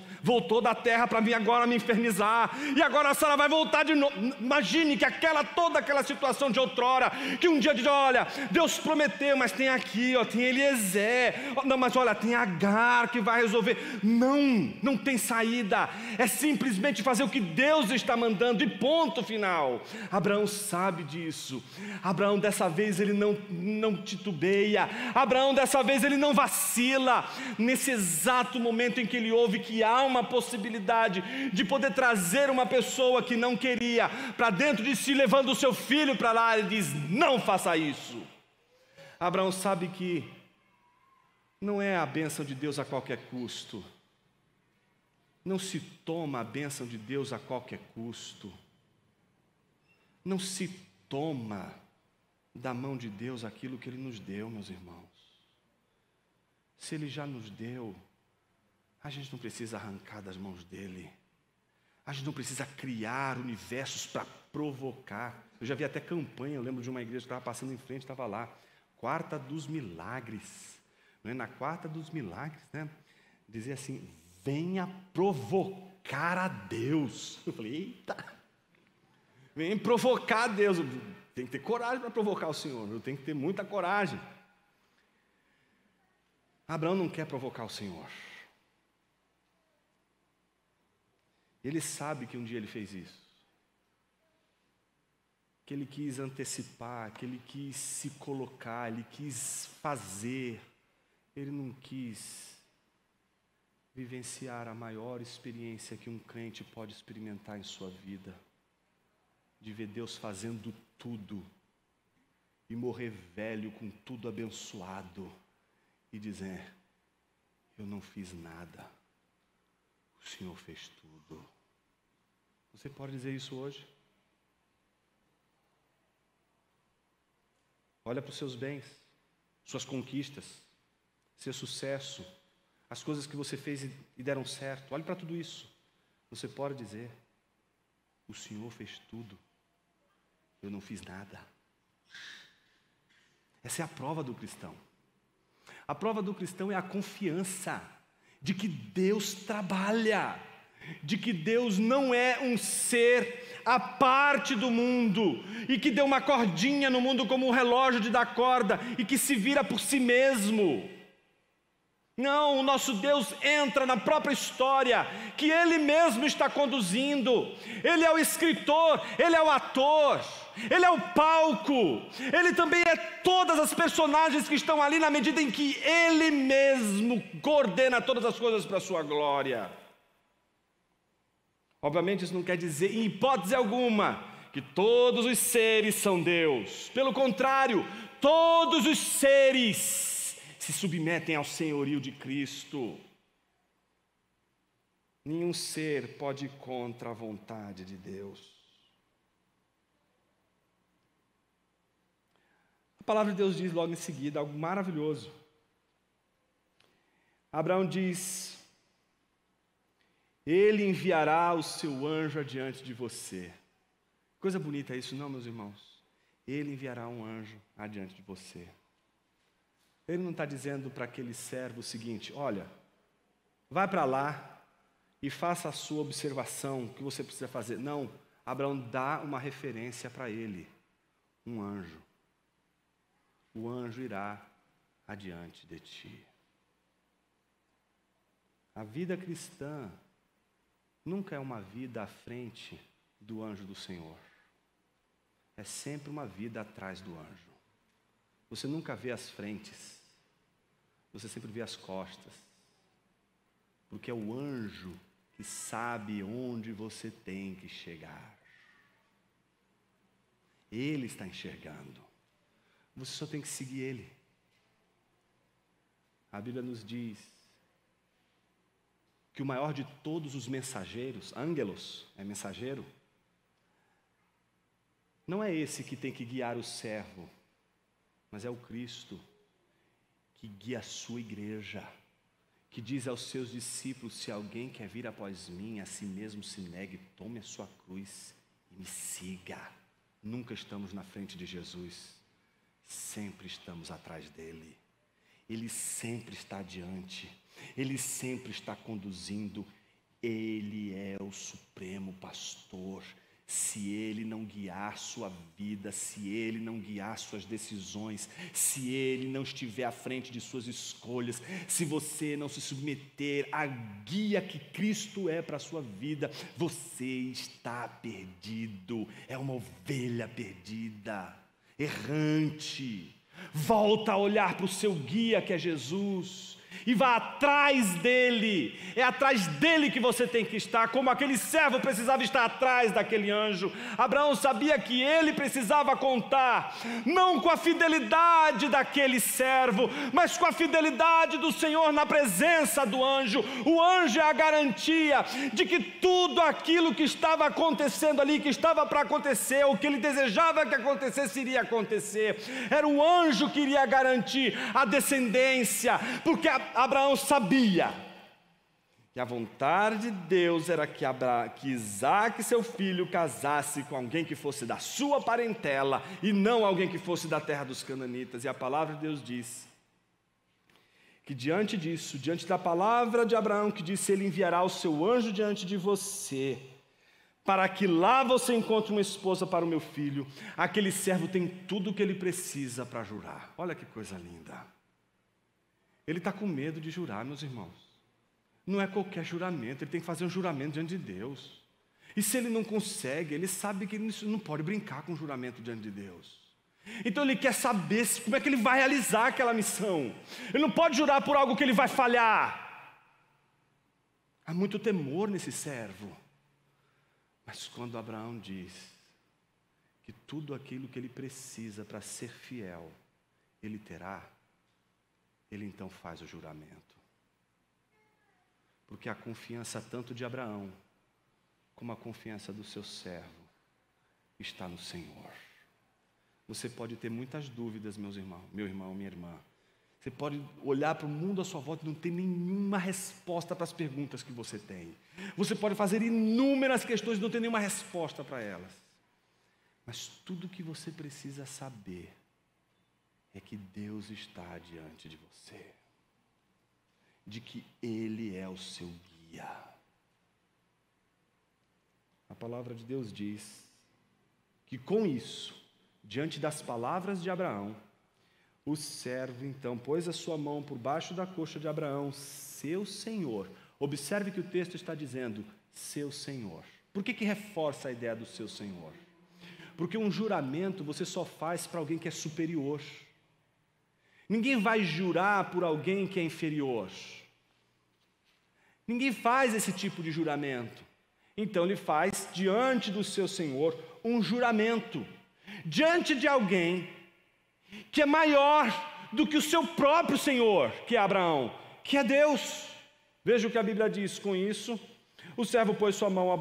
da terra para vir agora me infernizar, e agora a Sara vai voltar de novo. Imagine que toda aquela situação de outrora, que um dia diz: olha, Deus prometeu, mas tem aqui, tem Eliezer, não, mas olha, tem Agar que vai resolver. Não tem saída, é simplesmente fazer o que Deus está mandando e ponto final. Abraão sabe disso. Abraão dessa vez ele não titubeia. Abraão dessa vez ele não vacila. Nesse exato momento em que ele ouve que há uma possibilidade de poder trazer uma pessoa que não queria para dentro de si, levando o seu filho para lá, ele diz: não faça isso. Abraão sabe que não é a bênção de Deus a qualquer custo. Não se toma a bênção de Deus a qualquer custo. Não se toma da mão de Deus aquilo que Ele nos deu, meus irmãos. Se Ele já nos deu, a gente não precisa arrancar das mãos dEle. A gente não precisa criar universos para provocar. Eu já vi até campanha, eu lembro de uma igreja que estava passando em frente, estava lá, Quarta dos Milagres. Na Quarta dos Milagres, dizia assim: venha provocar a Deus. Eu falei: eita, vem provocar a Deus. Tem que ter coragem para provocar o Senhor, eu tenho que ter muita coragem. Abraão não quer provocar o Senhor. Ele sabe que um dia ele fez isso, que ele quis antecipar, que ele quis se colocar, ele quis fazer. Ele não quis vivenciar a maior experiência que um crente pode experimentar em sua vida, de ver Deus fazendo tudo e morrer velho com tudo abençoado e dizer: eu não fiz nada, o Senhor fez tudo. Você pode dizer isso hoje? Olha para os seus bens, suas conquistas, seu sucesso, as coisas que você fez e deram certo. Olhe para tudo isso. Você pode dizer: o Senhor fez tudo, eu não fiz nada. Essa é a prova do cristão. A prova do cristão é a confiança de que Deus trabalha, de que Deus não é um ser à parte do mundo, e que deu uma cordinha no mundo como um relógio de dar corda, e que se vira por si mesmo. Não, o nosso Deus entra na própria história, que Ele mesmo está conduzindo. Ele é o escritor, Ele é o ator, Ele é o palco, Ele também é todas as personagens que estão ali, na medida em que Ele mesmo coordena todas as coisas para a sua glória. Obviamente isso não quer dizer, em hipótese alguma, que todos os seres são Deus. Pelo contrário, todos os seres se submetem ao senhorio de Cristo. Nenhum ser pode ir contra a vontade de Deus. A palavra de Deus diz logo em seguida algo maravilhoso. Abraão diz: Ele enviará o seu anjo adiante de você. Coisa bonita isso, não, meus irmãos? Ele enviará um anjo adiante de você. Ele não está dizendo para aquele servo o seguinte: olha, vai para lá e faça a sua observação, o que você precisa fazer. Não, Abraão dá uma referência para ele, um anjo. O anjo irá adiante de ti. A vida cristã nunca é uma vida à frente do anjo do Senhor. É sempre uma vida atrás do anjo. Você nunca vê as frentes, você sempre vê as costas. Porque é o anjo que sabe onde você tem que chegar. Ele está enxergando. Você só tem que seguir ele. A Bíblia nos diz que o maior de todos os mensageiros, ângelos, é mensageiro, não é esse que tem que guiar o servo, mas é o Cristo que guia a sua igreja, que diz aos seus discípulos: se alguém quer vir após mim, a si mesmo se negue, tome a sua cruz e me siga. Nunca estamos na frente de Jesus, sempre estamos atrás dele. Ele sempre está adiante, ele sempre está conduzindo. Ele é o supremo pastor. Se ele não guiar sua vida, se ele não guiar suas decisões, se ele não estiver à frente de suas escolhas, se você não se submeter à guia que Cristo é para a sua vida, você está perdido. É uma ovelha perdida, errante. Volta a olhar para o seu guia, que é Jesus, e vá atrás dele. É atrás dele que você tem que estar, como aquele servo precisava estar atrás daquele anjo. Abraão sabia que ele precisava contar, não com a fidelidade daquele servo, mas com a fidelidade do Senhor na presença do anjo. O anjo é a garantia de que tudo aquilo que estava acontecendo ali, que estava para acontecer, o que ele desejava que acontecesse, iria acontecer. Era o anjo que iria garantir a descendência, porque Abraão sabia que a vontade de Deus era que Isaque, seu filho, casasse com alguém que fosse da sua parentela e não alguém que fosse da terra dos cananitas. E a palavra de Deus diz que diante disso, diante da palavra de Abraão, que disse: ele enviará o seu anjo diante de você, para que lá você encontre uma esposa para o meu filho. Aquele servo tem tudo o que ele precisa para jurar. Olha que coisa linda. Ele está com medo de jurar, meus irmãos. Não é qualquer juramento, ele tem que fazer um juramento diante de Deus. E se ele não consegue, ele sabe que ele não pode brincar com o juramento diante de Deus. Então ele quer saber como é que ele vai realizar aquela missão. Ele não pode jurar por algo que ele vai falhar. Há muito temor nesse servo. Mas quando Abraão diz que tudo aquilo que ele precisa para ser fiel, ele terá, ele então faz o juramento. Porque a confiança tanto de Abraão, como a confiança do seu servo, está no Senhor. Você pode ter muitas dúvidas, meu irmão, minha irmã. Você pode olhar para o mundo à sua volta e não ter nenhuma resposta para as perguntas que você tem. Você pode fazer inúmeras questões e não ter nenhuma resposta para elas. Mas tudo o que você precisa saber é que Deus está diante de você, de que Ele é o seu guia. A palavra de Deus diz que com isso, diante das palavras de Abraão, o servo então pôs a sua mão por baixo da coxa de Abraão, seu senhor. Observe que o texto está dizendo, seu senhor. Por que reforça a ideia do seu senhor? Porque um juramento você só faz para alguém que é superior. Ninguém vai jurar por alguém que é inferior. Ninguém faz esse tipo de juramento. Então ele faz diante do seu senhor um juramento, diante de alguém que é maior do que o seu próprio senhor, que é Abraão, que é Deus. Veja o que a Bíblia diz com isso. O servo pôs sua mão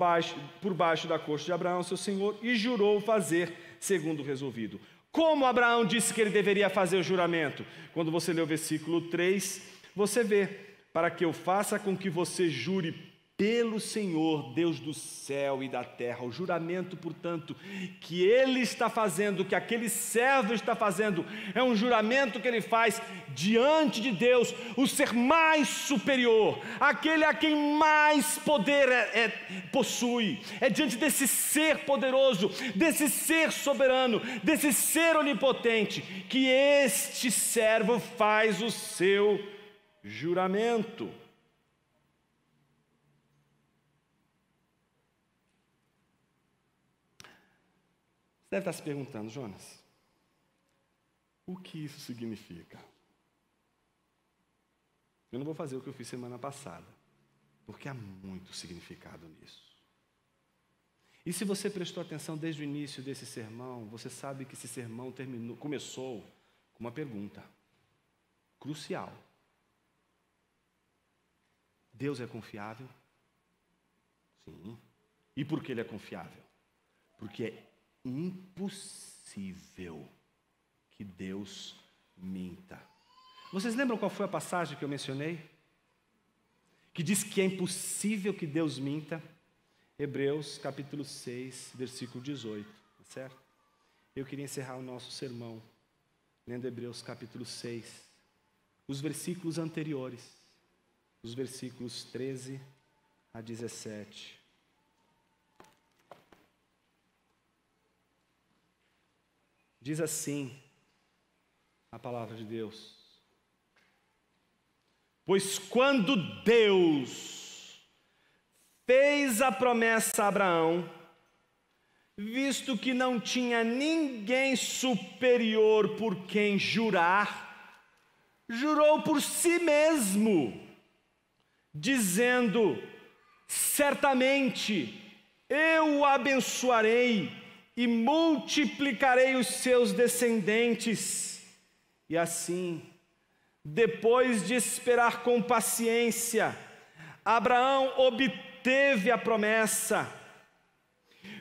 por baixo da coxa de Abraão, seu senhor, e jurou fazer segundo o resolvido. Como Abraão disse que ele deveria fazer o juramento? Quando você lê o versículo 3, você vê: para que eu faça com que você jure pelo Senhor, Deus do céu e da terra. O juramento, portanto, que ele está fazendo, que aquele servo está fazendo, é um juramento que ele faz diante de Deus, o ser mais superior, aquele a quem mais poder possui. É diante desse ser poderoso, desse ser soberano, desse ser onipotente, que este servo faz o seu juramento. Você deve estar se perguntando: Jonas, o que isso significa? Eu não vou fazer o que eu fiz semana passada. Porque há muito significado nisso. E se você prestou atenção desde o início desse sermão, você sabe que esse sermão começou com uma pergunta crucial. Deus é confiável? Sim. E por que Ele é confiável? Porque é impossível que Deus minta. Vocês lembram qual foi a passagem que eu mencionei? Que diz que é impossível que Deus minta? Hebreus capítulo 6, versículo 18, certo? Eu queria encerrar o nosso sermão lendo Hebreus capítulo 6, os versículos anteriores, os versículos 13 a 17. Diz assim a palavra de Deus: pois quando Deus fez a promessa a Abraão, visto que não tinha ninguém superior por quem jurar, jurou por si mesmo, dizendo: certamente eu o abençoarei e multiplicarei os seus descendentes. E assim, depois de esperar com paciência, Abraão obteve a promessa,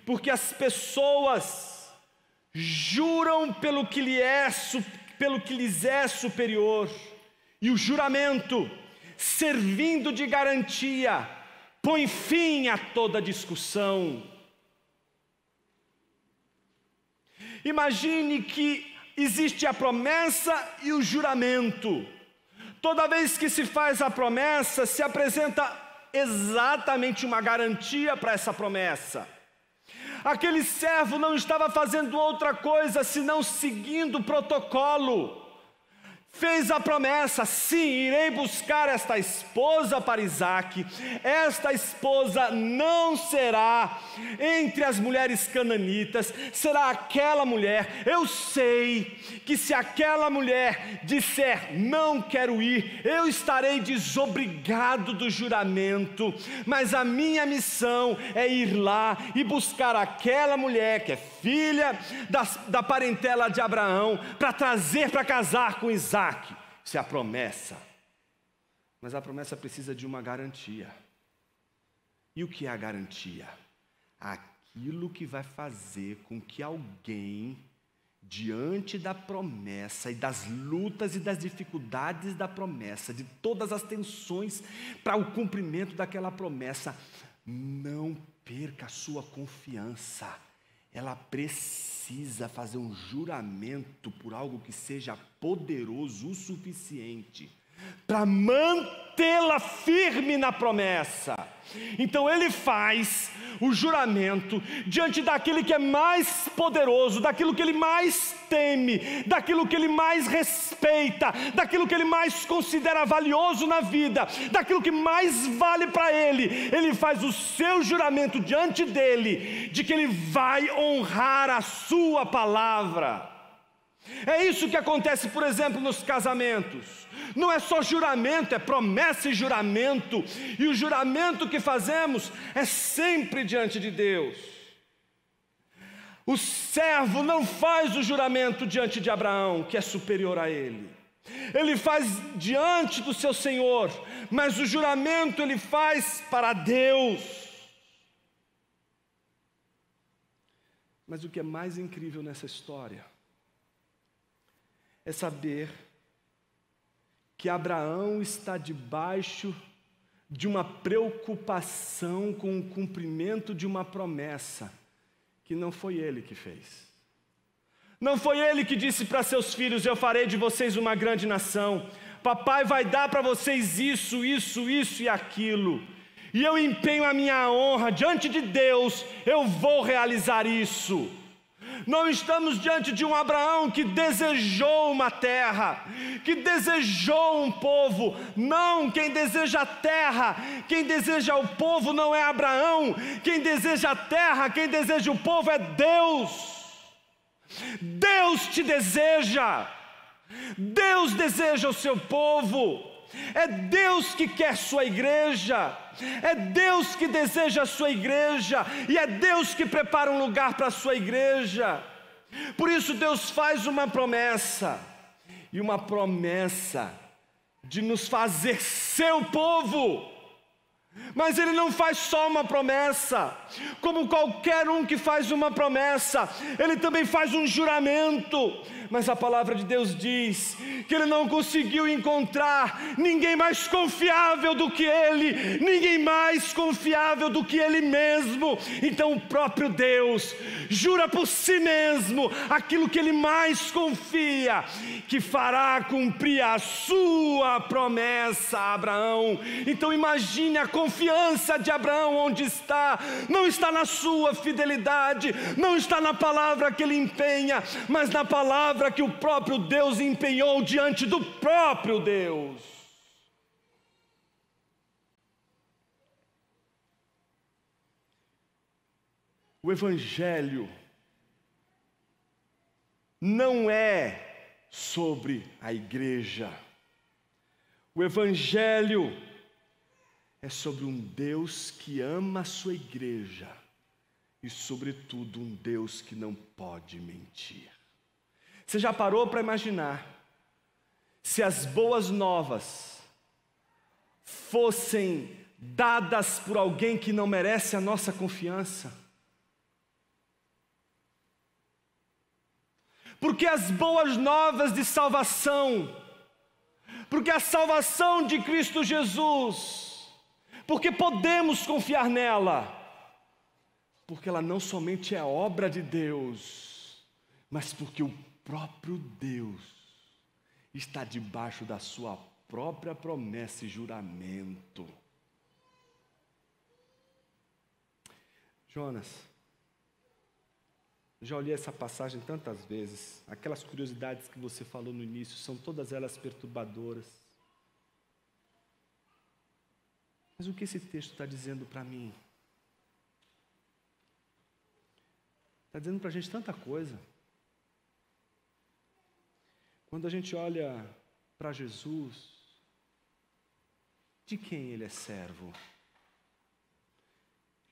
porque as pessoas juram pelo que lhes é superior, e o juramento, servindo de garantia, põe fim a toda discussão. Imagine que existe a promessa e o juramento. Toda vez que se faz a promessa, se apresenta exatamente uma garantia para essa promessa. Aquele servo não estava fazendo outra coisa senão seguindo o protocolo. Fez a promessa: sim, irei buscar esta esposa para Isaque. Esta esposa não será entre as mulheres cananitas, será aquela mulher. Eu sei que se aquela mulher disser não quero ir, eu estarei desobrigado do juramento, mas a minha missão é ir lá e buscar aquela mulher que é filha da parentela de Abraão, para trazer para casar com Isaque. Isso é a promessa. Mas a promessa precisa de uma garantia. E o que é a garantia? Aquilo que vai fazer com que alguém, diante da promessa e das lutas e das dificuldades da promessa, de todas as tensões para o cumprimento daquela promessa, não perca a sua confiança. Ela precisa fazer um juramento por algo que seja poderoso o suficiente para mantê-la firme na promessa. Então ele faz o juramento diante daquele que é mais poderoso, daquilo que ele mais teme, daquilo que ele mais respeita, daquilo que ele mais considera valioso na vida, daquilo que mais vale para ele. Ele faz o seu juramento diante dele, de que ele vai honrar a sua palavra. É isso que acontece, por exemplo, nos casamentos. Não é só juramento, é promessa e juramento. E o juramento que fazemos é sempre diante de Deus. O servo não faz o juramento diante de Abraão, que é superior a ele. Ele faz diante do seu Senhor, mas o juramento ele faz para Deus. Mas o que é mais incrível nessa história é saber que Abraão está debaixo de uma preocupação com o cumprimento de uma promessa que não foi ele que fez. Não foi ele que disse para seus filhos: eu farei de vocês uma grande nação, papai vai dar para vocês isso, isso, isso e aquilo, e eu empenho a minha honra diante de Deus, eu vou realizar isso. Não estamos diante de um Abraão que desejou uma terra, que desejou um povo. Não, quem deseja a terra, quem deseja o povo não é Abraão. Quem deseja a terra, quem deseja o povo é Deus. Deus te deseja. Deus deseja o seu povo. É Deus que quer sua igreja, é Deus que deseja a sua igreja, e é Deus que prepara um lugar para a sua igreja. Por isso Deus faz uma promessa, e uma promessa de nos fazer seu povo. Mas Ele não faz só uma promessa, como qualquer um que faz uma promessa, Ele também faz um juramento. Mas a palavra de Deus diz que Ele não conseguiu encontrar ninguém mais confiável do que Ele, ninguém mais confiável do que Ele mesmo. Então o próprio Deus jura por si mesmo aquilo que Ele mais confia, que fará cumprir a sua promessa a Abraão. Então imagine a confiança de Abraão onde está. Não está na sua fidelidade, não está na palavra que ele empenha, mas na palavra que o próprio Deus empenhou diante do próprio Deus. O Evangelho não é sobre a igreja. O Evangelho é sobre um Deus que ama a sua igreja e, sobretudo, um Deus que não pode mentir. Você já parou para imaginar se as boas novas fossem dadas por alguém que não merece a nossa confiança? Porque as boas novas de salvação, porque a salvação de Cristo Jesus, porque podemos confiar nela, porque ela não somente é obra de Deus, mas porque o próprio Deus está debaixo da sua própria promessa e juramento. Jonas, já olhei essa passagem tantas vezes, aquelas curiosidades que você falou no início, são todas elas perturbadoras. Mas o que esse texto está dizendo para mim? Está dizendo para a gente tanta coisa. Quando a gente olha para Jesus, de quem ele é servo?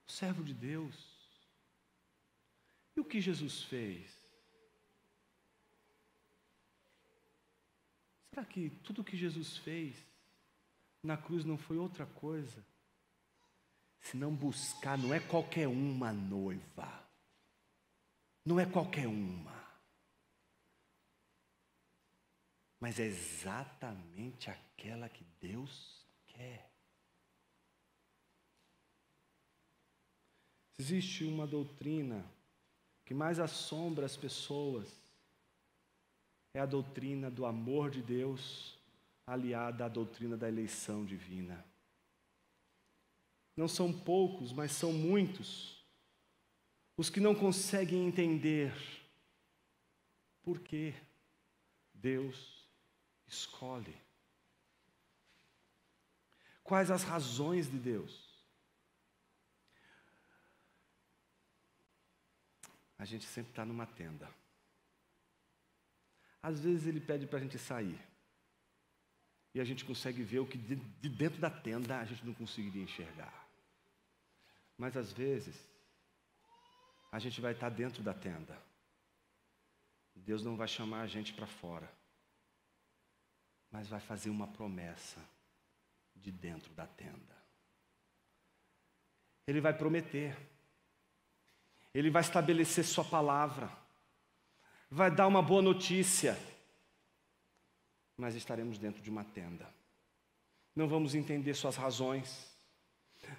O servo de Deus. E o que Jesus fez? Será que tudo o que Jesus fez na cruz não foi outra coisa senão buscar, não é qualquer uma noiva, não é qualquer uma, mas é exatamente aquela que Deus quer. Existe uma doutrina que mais assombra as pessoas, é a doutrina do amor de Deus aliada à doutrina da eleição divina. Não são poucos, mas são muitos os que não conseguem entender por que Deus escolhe. Quais as razões de Deus? A gente sempre está numa tenda. Às vezes ele pede para a gente sair. E a gente consegue ver o que de dentro da tenda a gente não conseguiria enxergar. Mas às vezes, a gente vai estar dentro da tenda. Deus não vai chamar a gente para fora. Mas vai fazer uma promessa de dentro da tenda. Ele vai prometer. Ele vai estabelecer sua palavra, vai dar uma boa notícia, mas estaremos dentro de uma tenda. Não vamos entender suas razões,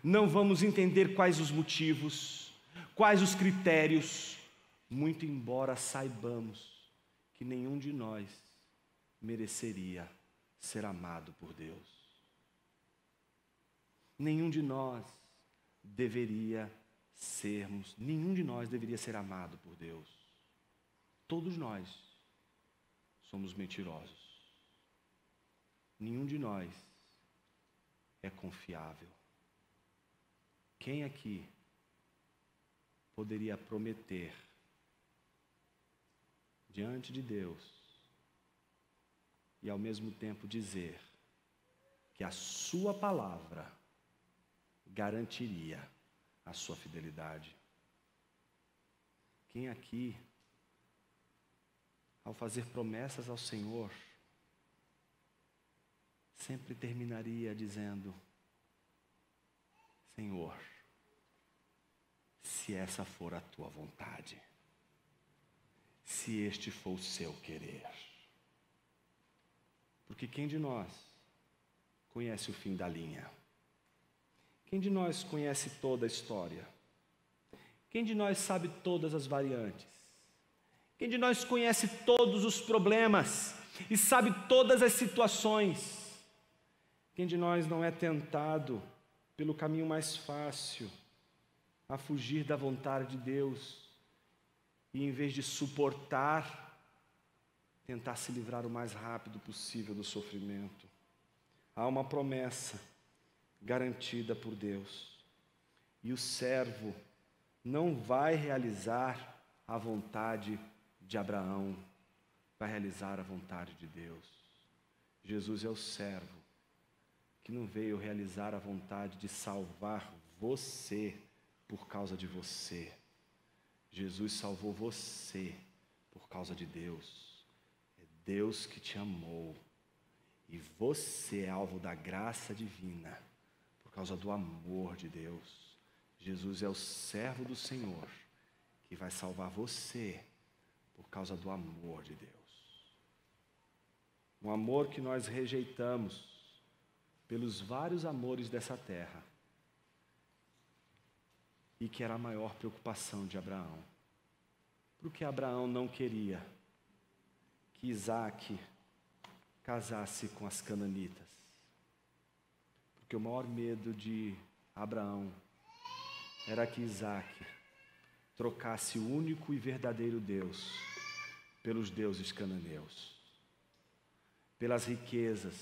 não vamos entender quais os motivos, quais os critérios, muito embora saibamos que nenhum de nós mereceria ser amado por Deus. Nenhum de nós nenhum de nós deveria ser amado por Deus. Todos nós somos mentirosos. Nenhum de nós é confiável. Quem aqui poderia prometer diante de Deus e ao mesmo tempo dizer que a sua palavra garantiria a sua fidelidade. Quem aqui, ao fazer promessas ao Senhor, sempre terminaria dizendo: Senhor, se essa for a tua vontade, se este for o seu querer. Porque quem de nós conhece o fim da linha? Quem de nós conhece toda a história? Quem de nós sabe todas as variantes? Quem de nós conhece todos os problemas e sabe todas as situações? Quem de nós não é tentado pelo caminho mais fácil a fugir da vontade de Deus e, em vez de suportar, tentar se livrar o mais rápido possível do sofrimento? Há uma promessa garantida por Deus, e o servo não vai realizar a vontade de Abraão, vai realizar a vontade de Deus. Jesus é o servo que não veio realizar a vontade de salvar você por causa de você. Jesus salvou você por causa de Deus. É Deus que te amou. E você é alvo da graça divina por causa do amor de Deus. Jesus é o servo do Senhor que vai salvar você por causa do amor de Deus. Um amor que nós rejeitamos pelos vários amores dessa terra e que era a maior preocupação de Abraão. Porque Abraão não queria que Isaque casasse com as cananitas. Porque o maior medo de Abraão era que Isaque trocasse o único e verdadeiro Deus pelos deuses cananeus, pelas riquezas,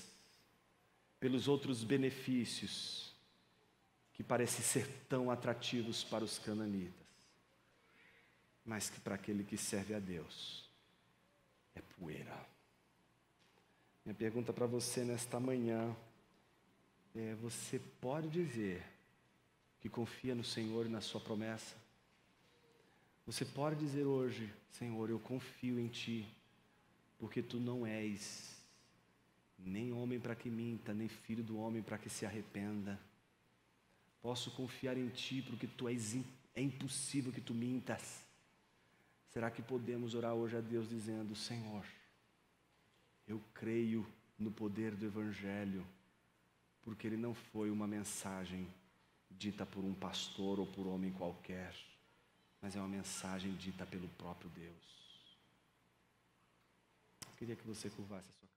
pelos outros benefícios que parecem ser tão atrativos para os cananitas, mas que para aquele que serve a Deus é poeira. Minha pergunta para você nesta manhã é: você pode dizer que confia no Senhor e na sua promessa? Você pode dizer hoje: Senhor, eu confio em Ti, porque Tu não és nem homem para que minta, nem filho do homem para que se arrependa. Posso confiar em Ti, porque Tu és é impossível que Tu mintas. Será que podemos orar hoje a Deus dizendo: Senhor, eu creio no poder do Evangelho, porque ele não foi uma mensagem dita por um pastor ou por homem qualquer, mas é uma mensagem dita pelo próprio Deus. Eu queria que você curvasse a sua